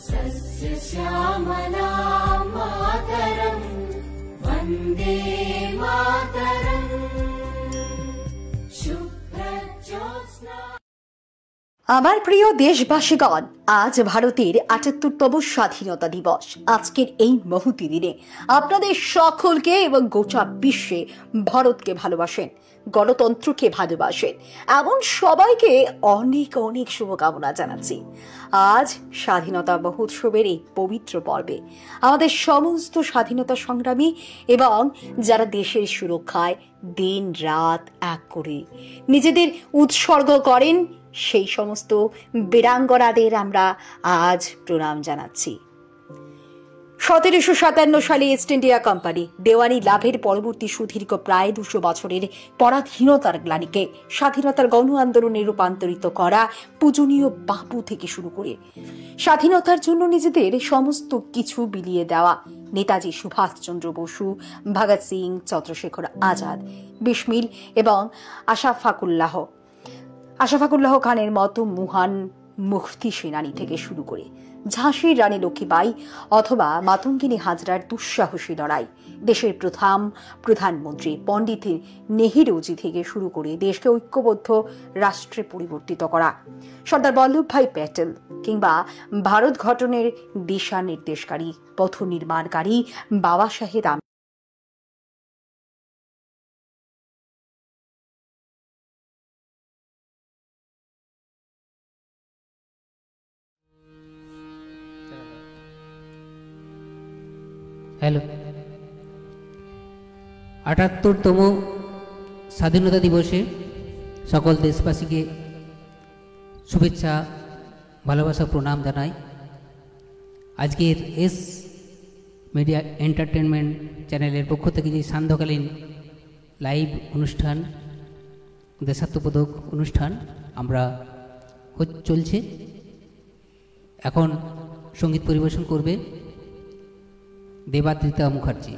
सस्य श्यामला मातरं वन्दे मातरं शुभ्रज्योत्स्ना। আমার প্রিয় দেশবাসীগণ, আজ ভারতের ৭৮তম স্বাধীনতা দিবস। আজকের এই মহতী দিনে আপনাদের সকলকে এবং গোটা বিশ্বে ভারতকে ভালোবাসেন, গণতন্ত্রকে ভালোবাসেন এমন সবাইকে অনেক অনেক শুভকামনা জানাচ্ছি। আজ স্বাধীনতা মহোৎসবের এই পবিত্র পর্বে আমাদের সমস্ত স্বাধীনতা সংগ্রামী এবং যারা দেশের সুরক্ষায় দিন রাত এক করে নিজেদের উৎসর্গ করেন সেই সমস্ত বীরাঙ্গনাদের আমরা আজ প্রণাম জানাচ্ছি। ১৭৫৭ সালে ইস্ট ইন্ডিয়া কোম্পানি দেওয়ানি লাভের পরবর্তী সুদীর্ঘ প্রায় ২০০ বছরের পরাধীনতার গ্লানিকে স্বাধীনতার গণ আন্দোলনে রূপান্তরিত করা পূজনীয় বাপু থেকে শুরু করে স্বাধীনতার জন্য নিজেদের সমস্ত কিছু বিলিয়ে দেওয়া নেতাজি সুভাষচন্দ্র বসু, ভগৎ সিং, চন্দ্রশেখর আজাদ, বিসমিল এবং আশফাকুল্লাহ খানের মতো মহান মুক্তি সেনানী থেকে শুরু করে ঝাঁসির রানী লক্ষ্মীবাই অথবা মাতঙ্গিনী হাজরার দুঃসাহসী লড়াই, দেশের প্রথম প্রধানমন্ত্রী পণ্ডিত নেহেরুজি থেকে শুরু করে দেশকে ঐক্যবদ্ধ রাষ্ট্রে পরিবর্তিত করা সর্দার বল্লভভাই প্যাটেল কিংবা ভারত গঠনের দিশা নির্দেশকারী পথ নির্মাণকারী বাবা সাহেব হ্যালো, ৭৮তম স্বাধীনতা দিবসে সকল দেশবাসীকে শুভেচ্ছা, ভালোবাসা, প্রণাম জানাই। আজকের এস মিডিয়া এন্টারটেনমেন্ট চ্যানেলের পক্ষ থেকে যে সান্ধ্যকালীন লাইভ অনুষ্ঠান, দেশাত্মবোধক অনুষ্ঠান আমরা চলছে। এখন সঙ্গীত পরিবেশন করবে দেবাদ্রিতা মুখার্জি।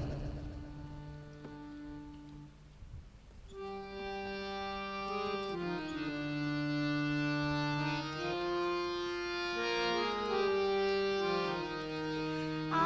আ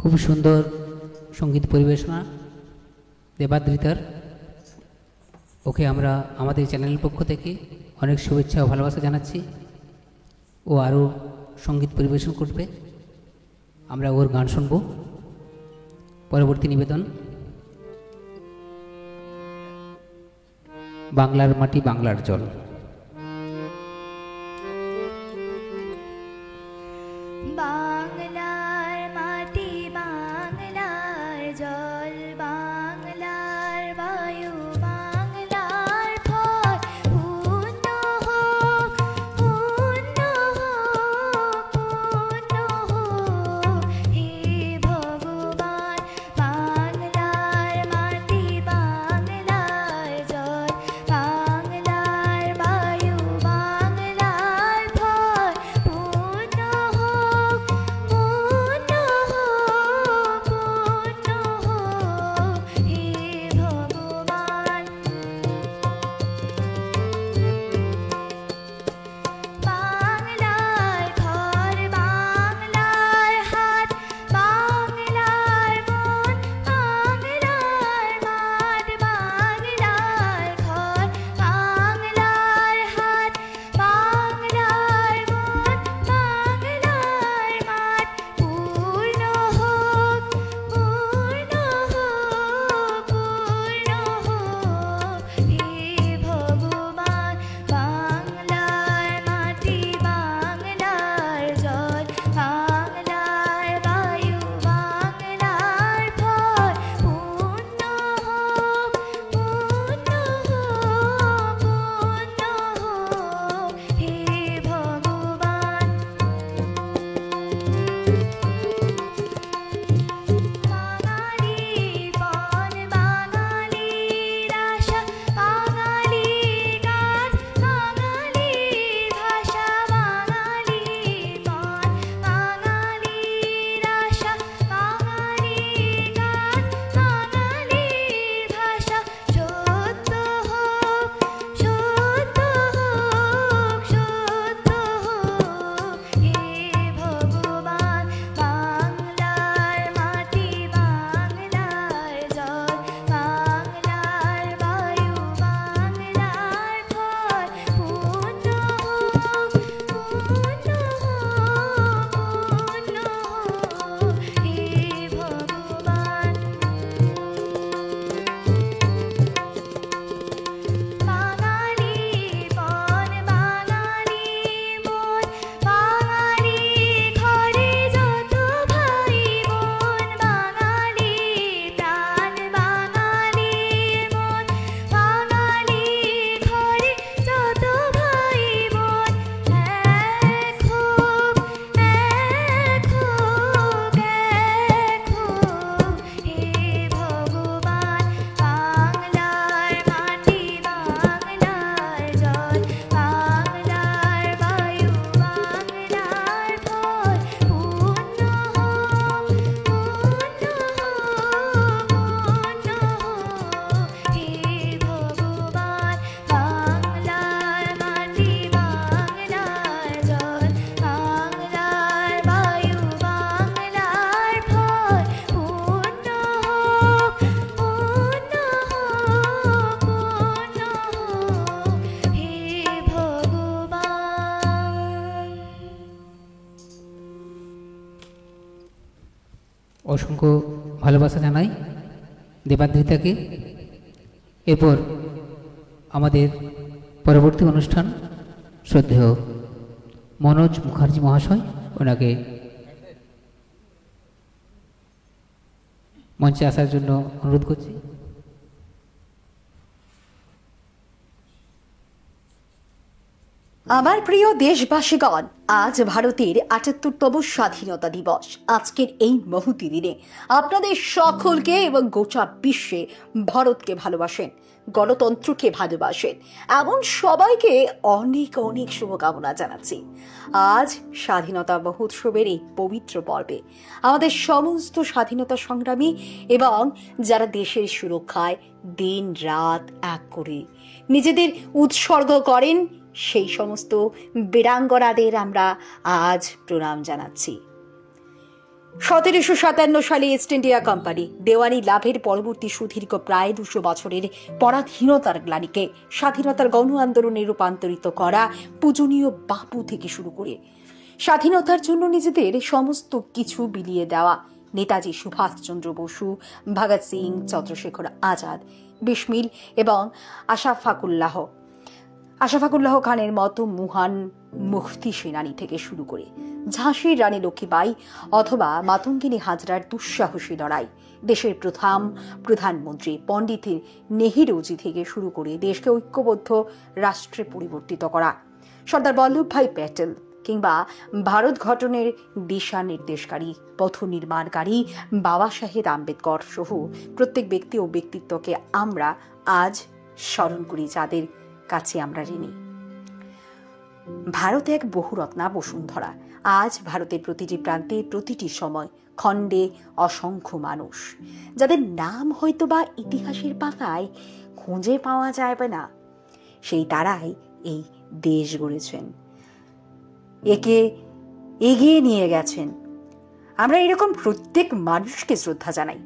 খুব সুন্দর সঙ্গীত পরিবেশনা দেবাদ্রিতার। ওকে আমরা আমাদের চ্যানেলের পক্ষ থেকে অনেক শুভেচ্ছা ও ভালোবাসা জানাচ্ছি। ও আরও সঙ্গীত পরিবেশন করবে, আমরা ওর গান শুনব। পরবর্তী নিবেদন, বাংলার মাটি বাংলার জল। বাংলার মাটি বাংলার জল, বাংলার বায়ু বাংলার ফল, পূর্ণ হোক পূর্ণ হোক পূর্ণ হোক হে ভগবান। বাংলার মাটি বাংলার জল, বাংলার বায়ু বাংলার ফল, পূর্ণ হোক পূর্ণ হোক পূর্ণ হোক হে ভগবান। বাংলার ঘর বাংলার হাট, বাংলার মন বাংলার মাঠ, বাংলার ঘর বাংলার হাট, বাংলার মন বাংলার মাঠ, পূর্ণ হোক পূর্ণ হোক পূর্ণ হোক হে ভগবান। বাংলার মাটি বাংলার জল, বাংলার বায়ু বাংলার ফল, পূর্ণ হোক পূর্ণ হোক পূর্ণ হোক হে ভগবান। বাঙালি বন বাঙালির আশা, বাঙালি গাছ বাঙালি ভাষা, বাঙালি বন বাঙালির আশা, বাঙালি গাছ বাঙালি ভাষা, সত্য হোক সত্য হোক সত্য হোক হে ভগবান। বাংলার মাটি বাংলার জল, বাংলার বায়ু বাংলার ফল, পূর্ণ হোক পূর্ণ হোক পূর্ণ হোক হে ভগবান। বাঙালি বন বাঙালি মন, বাঙালি ঘরে যত ভাই বোন, বাঙালি প্রাণ বাঙালি মন, বাঙালি ঘরে যত ভাই বোন, এক হোক এক হোক এক হোক হে ভগবান। বাংলার মাটি বাংলার জল, বাংলার বায়ু বাংলার ফল, পূর্ণ হোক পূর্ণ হোক পূর্ণ হোক হে ভগবান। বাংলার মাটি বাংলার জল, বাংলার বায়ু বাংলার ফল, পূর্ণ হোক পূর্ণ হোক পূর্ণ হোক হে ভগবান। অসংখ্য ভালোবাসা জানাই দেবাদ্রিতাকে। এরপর আমাদের পরবর্তী অনুষ্ঠান, শ্রদ্ধেয় মনোজ মুখার্জি মহাশয়, ওনাকে মঞ্চে আসার জন্য অনুরোধ করছি। আমার প্রিয় দেশবাসীগণ, আজ ভারতের ৭৮তম স্বাধীনতা দিবস। আজকের এই মহতী দিনে আপনাদের সকলকে এবং গোটা বিশ্বে ভারতকে ভালোবাসেন, গণতন্ত্রকে ভালোবাসেন এমন সবাইকে অনেক অনেক শুভকামনা জানাচ্ছি। আজ স্বাধীনতা মহোৎসবের এই পবিত্র পর্বে আমাদের সমস্ত স্বাধীনতা সংগ্রামী এবং যারা দেশের সুরক্ষায় দিন রাত এক করে নিজেদের উৎসর্গ করেন, সেই সমস্ত বীরাঙ্গনাদের আমরা আজ প্রণাম জানাচ্ছি। 1757 সালে ইস্ট ইন্ডিয়া কোম্পানি দেওয়ানি লাভের পরবর্তী সুদীর্ঘ প্রায় 200 বছরের পরাধীনতার গ্লানিকে স্বাধীনতার গণ আন্দোলনে রূপান্তরিত করা পূজনীয় বাপু থেকে শুরু করে স্বাধীনতার জন্য নিজেদের সমস্ত কিছু বিলিয়ে দেওয়া নেতাজি সুভাষচন্দ্র বসু, ভগৎ সিং, চন্দ্রশেখর আজাদ, বিসমিল এবং আশফাকুল্লাহ খানের মতো মহান মুক্তি সেনানী থেকে শুরু করে ঝাঁসির রানী লক্ষ্মীবাই অথবা মাতঙ্গিনী হাজরার দুঃসাহসী লড়াই, দেশের প্রধানমন্ত্রী পণ্ডিত নেহেরুজি থেকে শুরু করে দেশকে ঐক্যবদ্ধ রাষ্ট্রে পরিবর্তিত করা সর্দার বল্লভভাই প্যাটেল কিংবা ভারত গঠনের দিশা নির্দেশকারী পথ নির্মাণকারী বাবা সাহেব আম্বেদকর সহ প্রত্যেক ব্যক্তি ও ব্যক্তিত্বকে আমরা আজ স্মরণ করি, যাদের কাছে আমরা ঋণী। ভারত এক বহুরত্না বসুন্ধরা। আজ ভারতের প্রতিটি প্রান্তে প্রতিটি সময় খণ্ডে অসংখ্য মানুষ, যাদের নাম হয়তো বা ইতিহাসের পাতায় খুঁজে পাওয়া যাবে না, সেই তারাই এই দেশ গড়েছেন, একে এগিয়ে নিয়ে গেছেন। আমরা এরকম প্রত্যেক মানুষকে শ্রদ্ধা জানাই।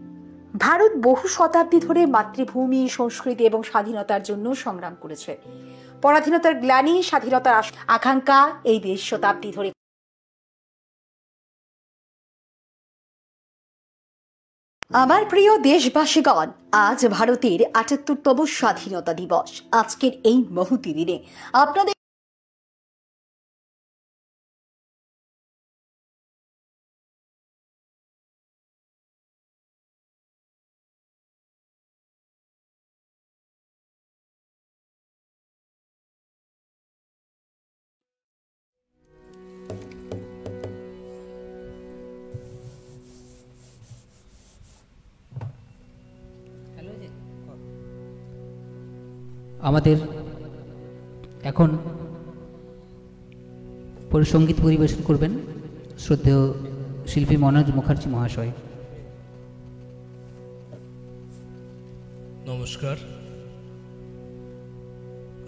ভারত বহু শতাব্দী ধরে মাতৃভূমি, সংস্কৃতি এবং স্বাধীনতার জন্য সংগ্রাম করেছে। পরাধীনতার গ্লানি, স্বাধীনতার আকাঙ্ক্ষা এই দেশ শতাব্দী ধরে। আমার প্রিয় দেশবাসীগণ, আজ ভারতের ৭৮তম স্বাধীনতা দিবস। আজকের এই মহতী দিনে আপনাদের আমাদের এখন সঙ্গীত পরিবেশন করবেন শ্রদ্ধেয় শিল্পী মনোজ মুখার্জি মহাশয়। নমস্কার।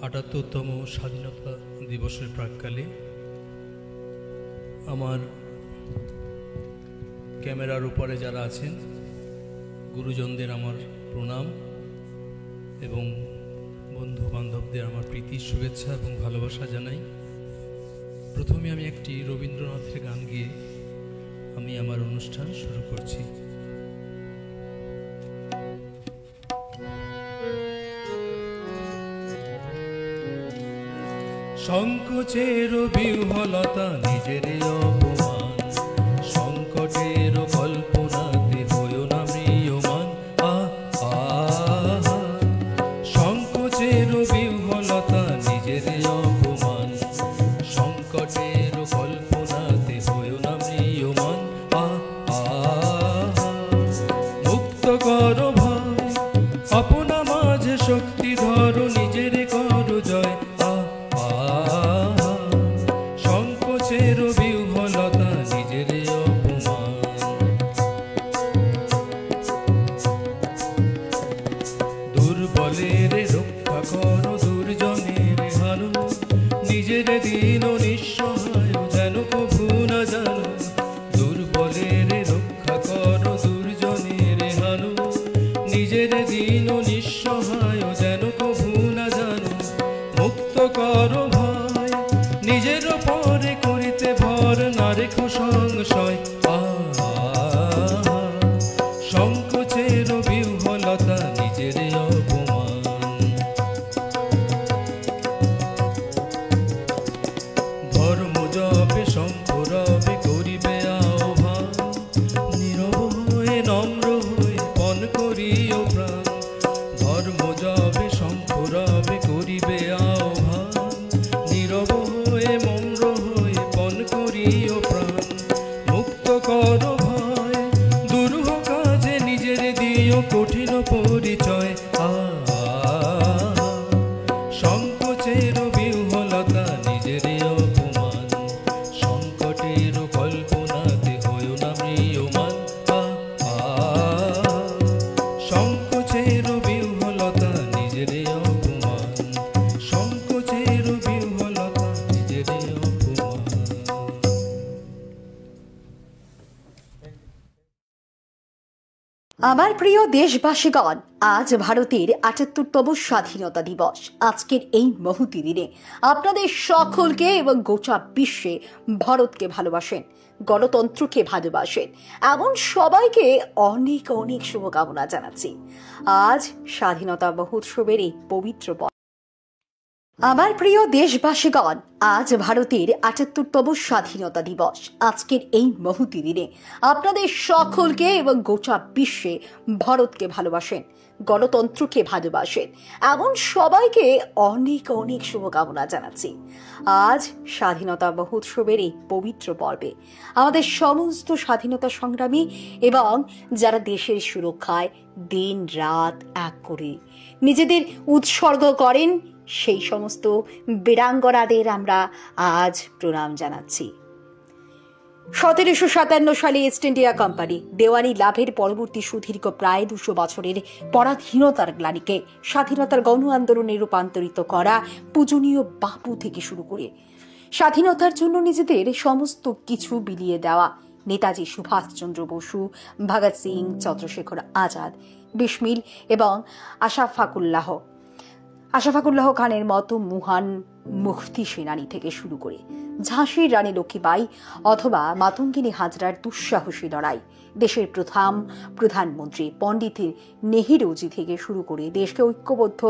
৭৮তম স্বাধীনতা দিবসের প্রাক্কালে আমার ক্যামেরার উপরে যারা আছেন গুরুজনদের আমার প্রণাম এবং বন্ধু বান্ধবদের আমার প্রীতির শুভেচ্ছা এবং ভালোবাসা জানাই। প্রথমে আমি একটি রবীন্দ্রনাথের গান গেয়ে আমি আমার অনুষ্ঠান শুরু করছি। সংকোচের বিহ্বলতা নিজের অপমান, সংকটের কল্পনাতে হইও না ম্রিয়মান। সংকোচের বিহ্বলতা নিজের অপমান, সংকটের কল্পনাতে হইও না ম্রিয়মান। মুক্ত করো ভয়, আপনা মাঝে শক্তি ধরো, নিজের করো জয়। সংকোচের বিহ্বলতা নিজের অপমান। দুর্বলের রক্ষা করো, দুর্জনের হানো, নিজের দিন নিঃসহায় যেন কভু না জানো। দুর্বলের রক্ষা করো, দুর্জনের হানো, নিজের দিন নিঃসহায় যেন কভু না জানো। মুক্ত করো ভয়, নিজের পরে করিতে ভর, না রেখো সংশয়। সংকোচের বিহ্বলতা নিজের অপমান। ধর্ম জপে শঙ্খ রবে করিবে আহ্বান, নীরব হয়ে নম্র হয়ে পণ করিও প্রাণ। ধর্ম জপে শঙ্খ রবে করিবে আহ্বান, নীরব হয়ে নম্র হয়ে পণ করিও প্রাণ। মুক্ত করো ভয়, দুরূহ কাজে নিজের দিও কঠিন পরিচয়। সংকোচের বিহ্বলতা নিজের অপমান, সংকটের কল্পনাতে হইও না ম্রিয়মান। সংকোচের বিহ্বলতা নিজের অপমান, সংকোচের বিহ্বলতা নিজের অপমান। প্রিয় দেশবাসীগণ, আজ ভারতের ৭৮তম স্বাধীনতা দিবস। আজকের এই মহতি দিনে আপনাদের সকলকে এবং গোটা বিশ্বে ভারতকে ভালোবাসেন, গণতন্ত্রকে ভালোবাসেন এমন সবাইকে অনেক অনেক শুভকামনা জানাচ্ছি। আজ স্বাধীনতা মহোৎসবের এই পবিত্র পর্ব। আমার প্রিয় দেশবাসীগণ, আজ ভারতের ৭৮তম স্বাধীনতা দিবস। আজকের এই মহতি দিনে আপনাদের সকলকে এবং গোটা বিশ্বে ভারতকে ভালোবাসেন, গণতন্ত্রকে ভালোবাসেন এমন সবাইকে অনেক অনেক শুভকামনা জানাচ্ছি। আজ স্বাধীনতা মহোৎসবের এই পবিত্র পর্বে আমাদের সমস্ত স্বাধীনতা সংগ্রামী এবং যারা দেশের সুরক্ষায় দিন রাত এক করে নিজেদের উৎসর্গ করেন সেই সমস্ত বীরাঙ্গনাদের আমরা আজ প্রণাম জানাচ্ছি। ১৭৫৭ সালে ইস্ট ইন্ডিয়া কোম্পানি দেওয়ানি লাভের পরবর্তী সুদীর্ঘ প্রায় ২০০ বছরের পরাধীনতার গ্লানিকে স্বাধীনতার গণ আন্দোলনে রূপান্তরিত করা পূজনীয় বাপু থেকে শুরু করে স্বাধীনতার জন্য নিজেদের সমস্ত কিছু বিলিয়ে দেওয়া নেতাজি সুভাষচন্দ্র বসু, ভগৎ সিং, চন্দ্রশেখর আজাদ, বিসমিল এবং আশফাকুল্লাহ খানের মতো মহান মুক্তি সেনানী থেকে শুরু করে ঝাঁসির রানী লক্ষ্মীবাই অথবা মাতঙ্গিনী হাজরার দুঃসাহসী লড়াই, দেশের প্রধানমন্ত্রী পণ্ডিত নেহেরুজি থেকে শুরু করে দেশকে ঐক্যবদ্ধ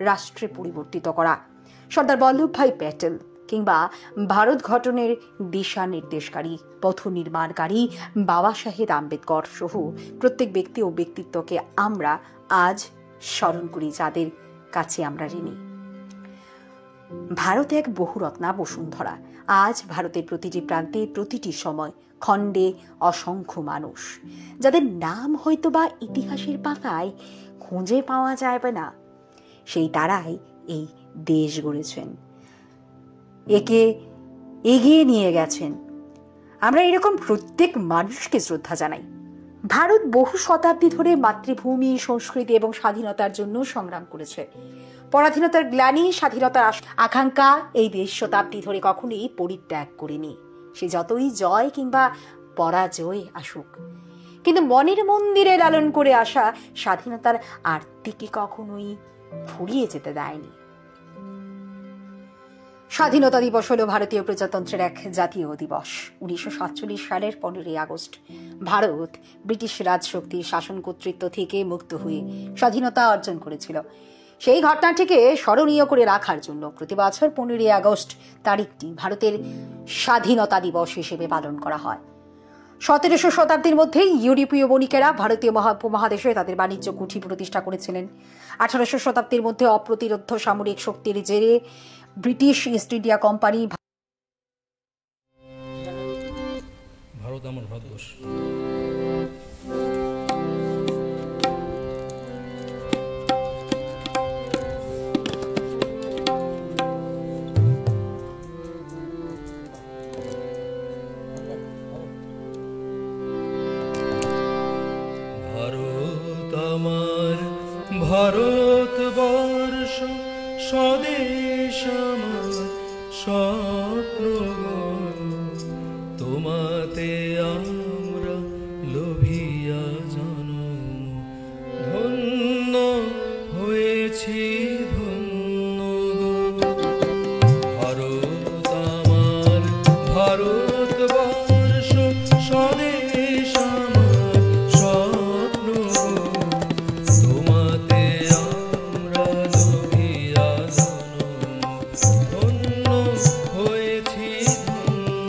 রাষ্ট্রে পরিবর্তিত করা সর্দার বল্লভভাই প্যাটেল কিংবা ভারত গঠনের দিশা নির্দেশকারী পথ নির্মাণকারী বাবা সাহেব আম্বেদকর সহ প্রত্যেক ব্যক্তি ও ব্যক্তিত্বকে আমরা আজ স্মরণ করি, যাদের কাছে আমরা ঋণী। ভারত এক বহুরত্না বসুন্ধরা। আজ ভারতের প্রতিটি প্রান্তে প্রতিটি সময় খণ্ডে অসংখ্য মানুষ, যাদের নাম হয়তো বা ইতিহাসের পাতায় খুঁজে পাওয়া যাবে না, সেই তারাই এই দেশ গড়েছেন, একে এগিয়ে নিয়ে গেছেন। আমরা এরকম প্রত্যেক মানুষকে শ্রদ্ধা জানাই। ভারত বহু শতাব্দী ধরে মাতৃভূমি, সংস্কৃতি এবং স্বাধীনতার জন্য সংগ্রাম করেছে। পরাধীনতার গ্লানি, স্বাধীনতার আকাঙ্ক্ষা এই দেশ শতাব্দী ধরে কখনোই পরিত্যাগ করেনি, সে যতই জয় কিংবা পরাজয় আসুক। কিন্তু মনের মন্দিরে লালন করে আসা স্বাধীনতার আরতিকে কখনোই ফুরিয়ে যেতে দেয়নি। স্বাধীনতা দিবস হল ভারতীয় প্রজাতন্ত্রের এক জাতীয় দিবস। ১৯৪৭ সালের ১৫ই আগস্ট ভারত ব্রিটিশ রাজশক্তির শাসন কর্তৃত্ব থেকে মুক্ত হয়ে স্বাধীনতা অর্জন করেছিল। সেই ঘটনাটিকে স্মরণীয় করে রাখার জন্য প্রতি বছর ১৫ই আগস্ট তারিখটি ভারতের স্বাধীনতা দিবস হিসেবে পালন করা হয়। ১৭শ শতাব্দীর মধ্যে ইউরোপীয় বণিকেরা ভারতীয় উপমহাদেশে তাদের বাণিজ্য কুঠি প্রতিষ্ঠা করেছিলেন। ১৮শ শতাব্দীর মধ্যে অপ্রতিরোধ্য সামরিক শক্তির জেরে British east India company Bharat আমার ভারতবর্ষ। ভারত আমার ভারতবর্ষ, স্বদেশ আমার স্বপ্ন, তোমাতে আমরা লোভিয়া জন্ম, ধন্য হয়েছি ধন্য। ভারত আমার ভারতবর্ষ, স্বদেশ আমার স্বপ্ন, তোমাতে আমরা লোভিয়া জন্ম, ধন্য হয়েছি ধন্য।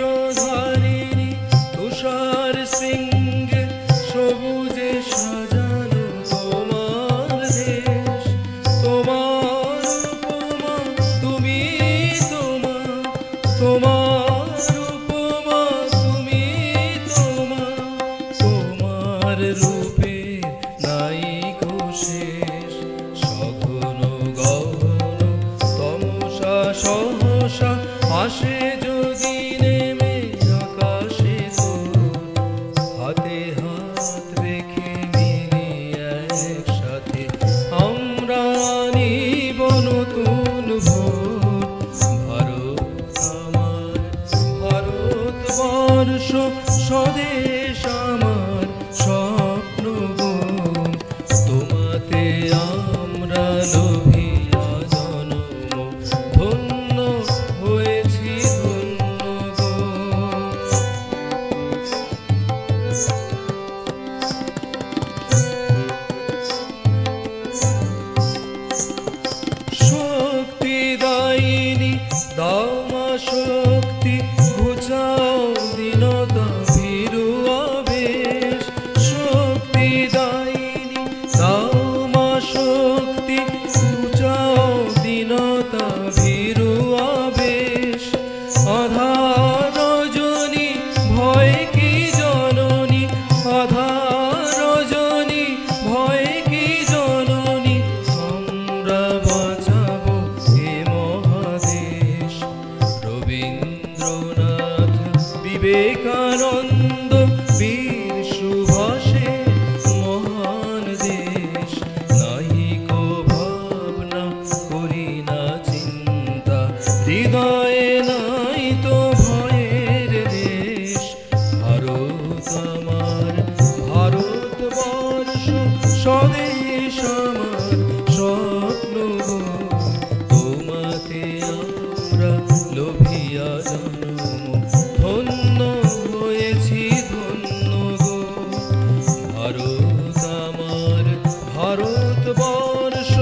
কিরীটধারিণী তুষার সিংহে সবুজে সাজানো তোমার দেশ, তোমার উপমা তুমি, তোমার উপমা তুমি, তোমার রূপে নাই শেষ, সঘন গহন তমসা সহসা আসে যদি নেমে আকাশে, হাতে হাত রেখে মিলি একসাথে আমরা নিব দাও মা শক্তি ঘুচাও দীনতা ভীরু আবেশ শক্তি দায়িনী দাও মা শক্তি ঘুচাও দীনতা ভীরু আবেশ আধার রজনী ভয় কি জননী আধার রজনী ভয় কি জননী আমরা বাঁচাবো এ মহাদেশ রবীন্দ্রনাথ বিবেকানন্দ বীর সুভাষে মহান দেশ নাহিকো ভাবনা করি না চিন্তা হৃদয়ে নাই তো ভয়ের দেশ ভারত আমার ভারতবর্ষ স্বদেশ আমার স্বপ্ন গো তোমাতে আমরা লোভিয়া জন্ম ধন্য হয়েছি ধন্য গো ভারত আমার ভারতবর্ষ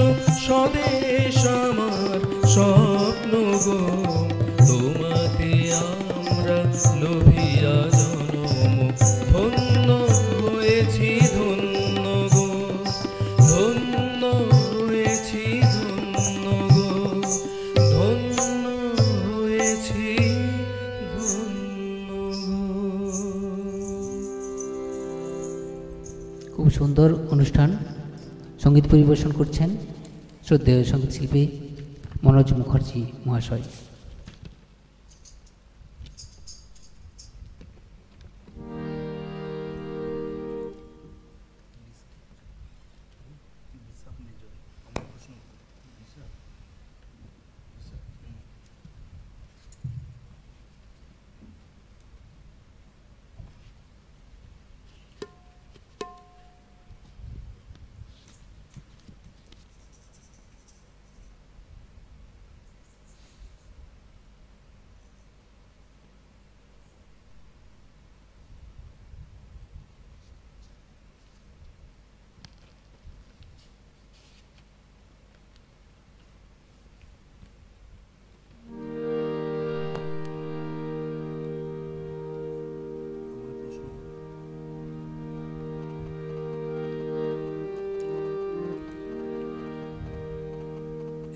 স্বদেশ আমার স্বপ্ন গো তোমাতে আমরা লোভিয়া জন্ম ধন্য হয়েছি ধন্য গো ধন্য হয়েছি ধন্য গো ধন্য হয়েছি ধন্য গো। খুব সুন্দর অনুষ্ঠান সঙ্গীত পরিবেশন করছেন শ্রদ্ধেয় সঙ্গীত শিল্পী মনোজ মুখার্জি মহাশয়।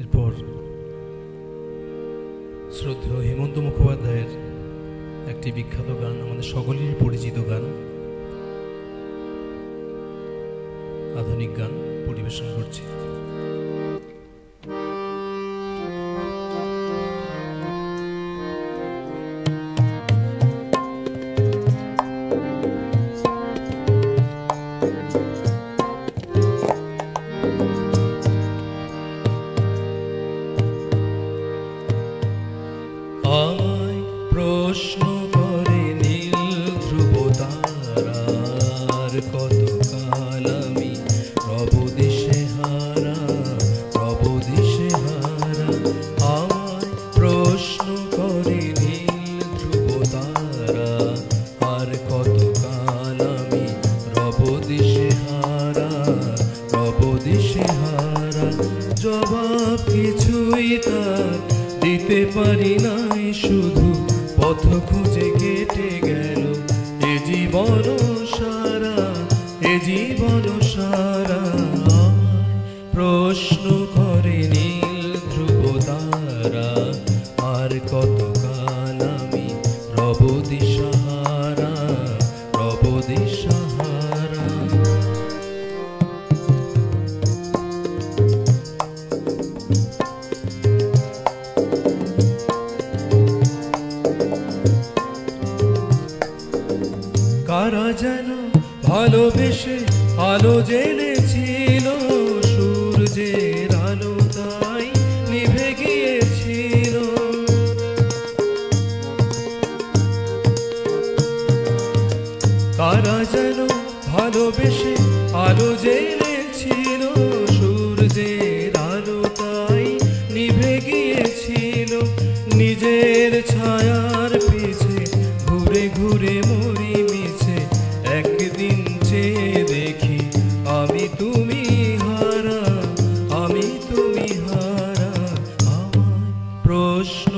এরপর শ্রদ্ধেয় হেমন্ত মুখোপাধ্যায়ের একটি বিখ্যাত গান আমাদের সকলেরই পরিচিত গান আধুনিক গান পরিবেশন করছি। আমায় প্রশ্ন করে নীল ধ্রুব তারার কতকাল আমি রব দিশে হারা রব দিশে হারা আমায় প্রশ্ন করে নীল ধ্রুব তারা আর কতকাল আমি রব দিশে হারা রব দিশে হারা জবাব কিছুই তার দিতে পারি নাই শুধু পথ খুঁজে কেটে গেল এ জীবন সারা এ জীবন সারা প্রশ্ন করে নীল ধ্রুব তারা আর কতকাল আমি রব দিশাহারা রব দিশাহারা। কারা যেন ভালোবেসে আলো জেনেছিল সূর্যের আলো তাই নিভে গিয়েছিল কারা যেন ভালোবেসে আলো জেনেছিল সূর্যের আলো তাই নিভে গিয়েছিল নিজের ছায়ার পিছে ঘুরে ঘুরে মরি মিছে একদিন চেয়ে দেখি আমি তুমি হারা আমায় প্রশ্ন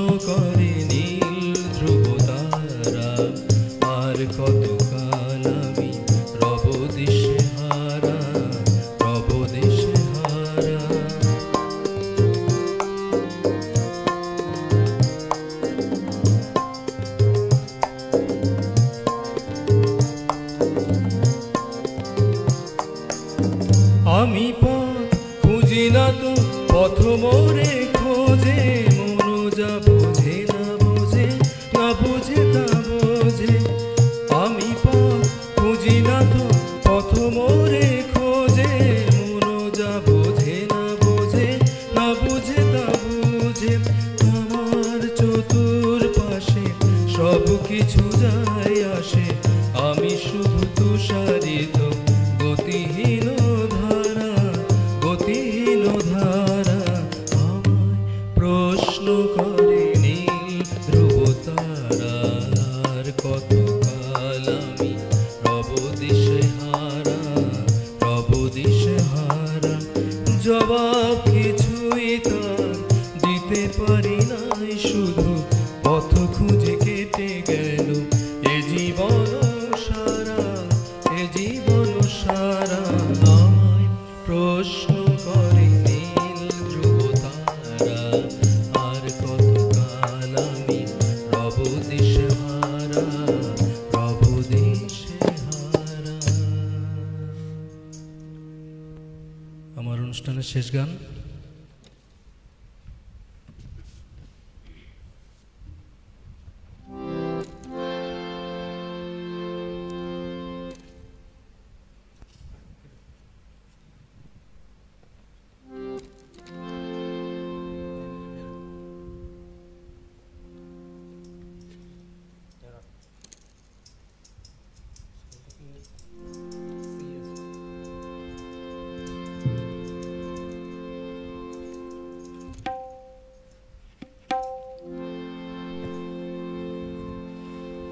মোরে খোঁজে মনো যা বোঝে না বোঝে না বোঝে তা বোঝে আমি পথ খুঁজি না তো পথ মোরে খোঁজে মনো যা বোঝে না বোঝে না বোঝে তা বোঝে আমার চতুর পাশে সব কিছু যায় আসে আমি শুধু তুষারিত গতিহীন ধারা গতিহীন ধারা আমায় প্রশ্ন করে নীল ধ্রুব তারা আর কতকাল আমি রব দিশে হারা রব দিশে হারা জবাব কিছুই তার দিতে পারি নাই শুধু পথ খুঁজে কেটে গেল এ জীবন সারা এ জীবন সারা আমায় প্রশ্ন করে নীল ধ্রুব তারা আর কতকাল আমি রব দিশে হারা রব দিশে হারা। আমার অনুষ্ঠানের শেষ গান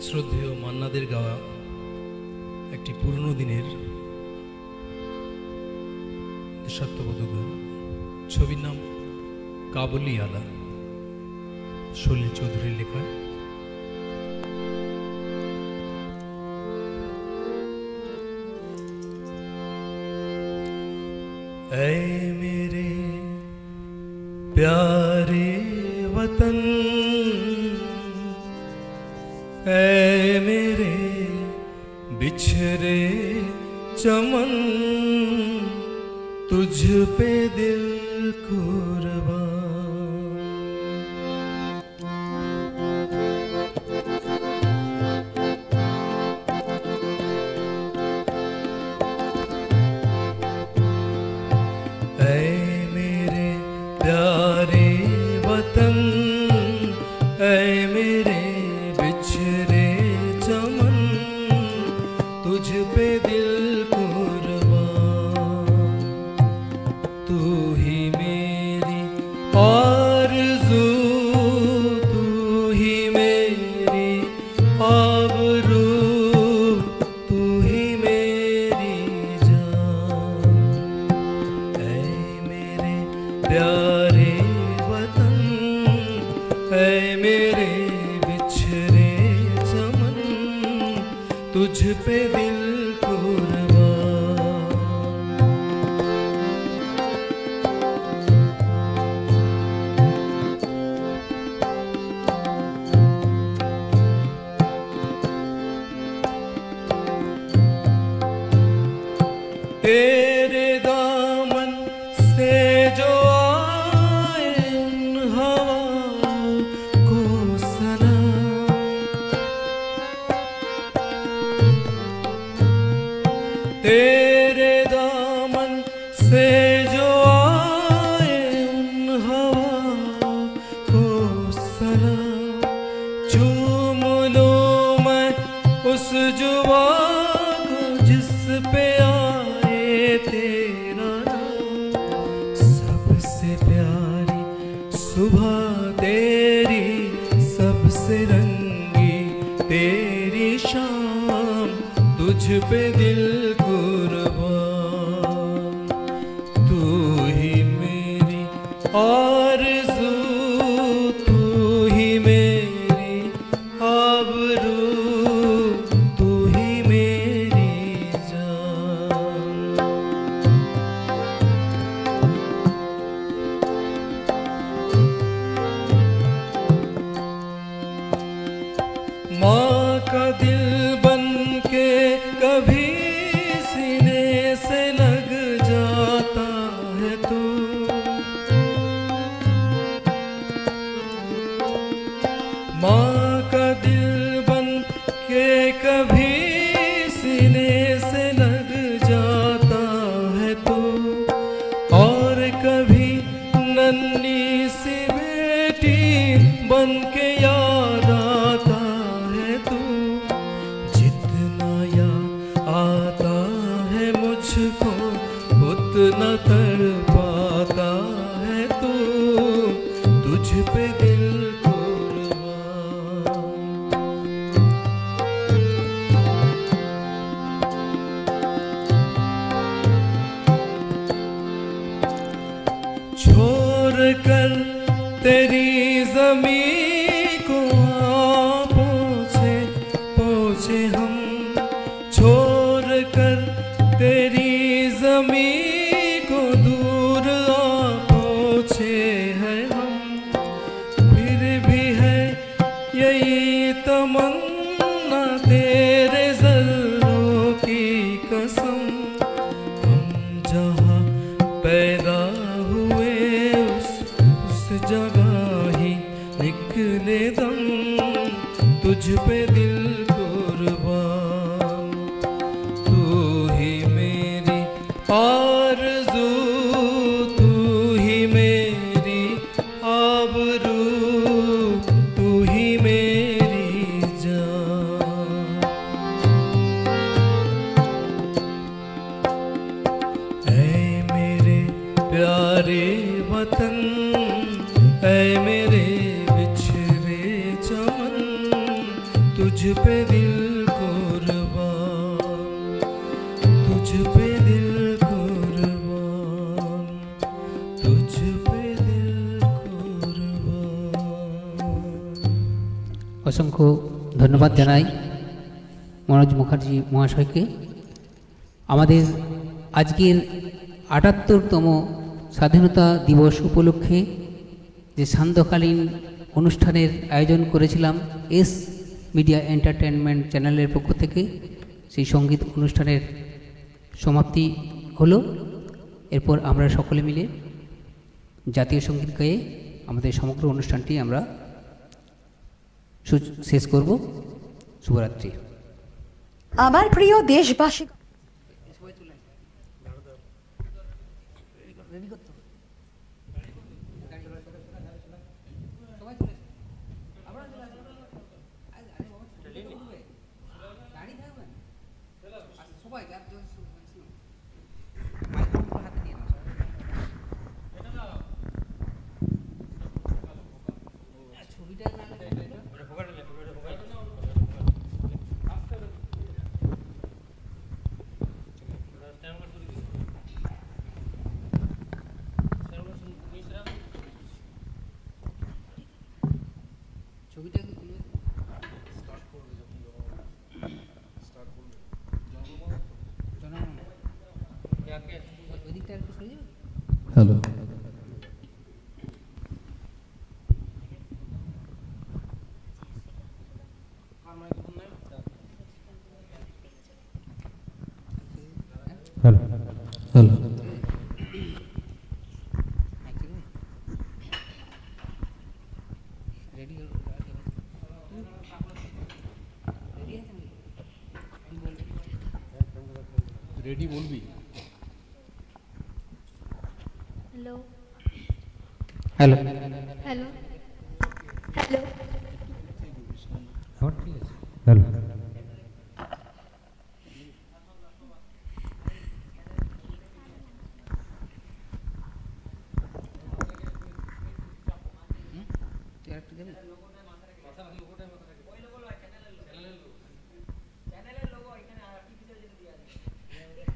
শ্রদ্ধেয় মান্নাদের গাওয়া একটি পুরনো দিনের দেশাত্মবোধক গান। ছবির নাম কাবুলিওয়ালা, সলিল চৌধুরীর লেখা। ऐ मेरे प्यारे वतन, ऐ मेरे बिछड़े चमन, तुझ पे दिल कुर्बान। ऐ मेरे प्यारे वतन, ऐ मेरे बिछड़े चमन, तुझ पे दिल कुर्बान। तू ही मेरी आरज़ू, तू ही मेरी आबरू, तू ही मेरी जान। ऐ मेरे प्यारे वतन, ऐ मेरे बिछड़े चमन, तुझ पे दिल कुर्बान। तेरे दामन से जो आए उन हवाओं को सलाम। तेरे दामन से जो आए उन हवाओं को सलाम। चूम लूं मैं उस जुबा को जिस पे आए तेरा नाम। सबसे प्यारी सुबह तेरी, सबसे रंगी तेरी शाम, तुझ पे दिल कुर्बान। तू ही मेरी आरज़ू, तू ही मेरी आबरू, तू ही मेरी जान। माँ का दिल बन के कभी माँ का दिल बन के कभी सीने से लग जाता है तू, और कभी नन्ही सी बेटी बन के याद आता है तू। जितना याद आता है मुझको उतना तड़पाता है तू, तुझ पे दिल छोड़ कर तेरी ज़मीं को पोछे पोछे हम, छोड़ कर तेरी ज़मीं को दूर पोछे हैं हम। फिर भी है यही तमन्ना तेरे ज़र्रों की कसम, हम जहाँ पैदा हुए उस जगह ही निकले दम, तुझ पे दिल कुर्बान। तू ही मेरी आरज़ू, तू ही मेरी आबरू, तू ही मेरी जान। ऐ मेरे प्यारे वतन, ऐ मेरे बिछड़े चमन, तुझ पे दिल कुर्बान, तुझ पे दिल कुर्बान, तुझ पे दिल कुर्बान। অসংখ্য ধন্যবাদ জানাই মনোজ মুখার্জি মহাশয়কে। আমাদের আজকের ৭৮তম স্বাধীনতা দিবস উপলক্ষে যে সান্ধ্যকালীন অনুষ্ঠানের আয়োজন করেছিলাম এস মিডিয়া এন্টারটেনমেন্ট চ্যানেলের পক্ষ থেকে, সেই সঙ্গীত অনুষ্ঠানের সমাপ্তি হলো। এরপর আমরা সকলে মিলে জাতীয় সঙ্গীত গায়ে আমাদের সমগ্র অনুষ্ঠানটি আমরা শেষ করব। শুভরাত্রি। আমার প্রিয় দেশবাসী, হ্যালো, হ্যালো, হ্যালো। রেডি বলবি? হ্যালো হ্যালো হ্যালো হ্যালো ঠিক আছে। হ্যালো।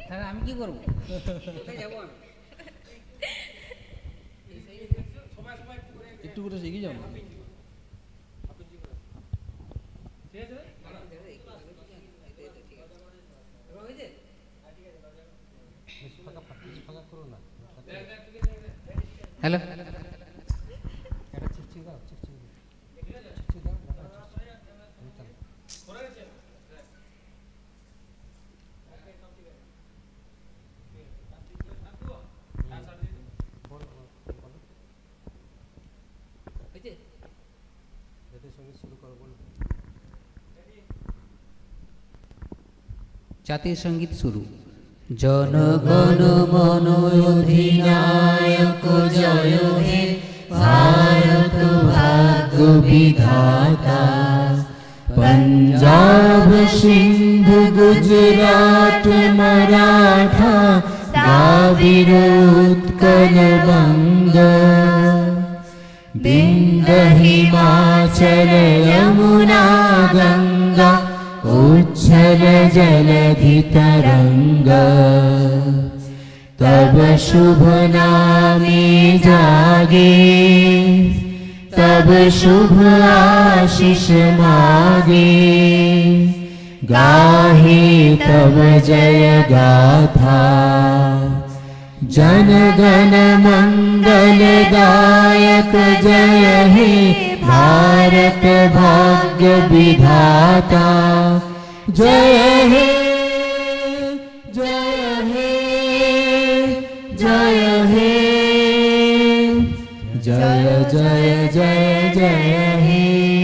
তাহলে আমি কি করবো? যাবো আমি একটু করে শিখে যাবো। হ্যালো জাতীয় সঙ্গীত শুরু। জনগণ মন অধিনায়ক জয় হে ভারত ভাগ্য বিধাতা, पंजाब सिंध गुजरात मराठा द्राविड़ उत्कल बंग, बिंद हिमाचल यमुना गंगा उच्छल जलधि तरंग, तब शुभ नामे जागे तब शुभ आशीष मागे, गाहे तब जय गाथा जन गण मंगल दायक, जय हे भारत भाग्य विधाता, जय हे जय हे जय हे जय जय जय जय हे।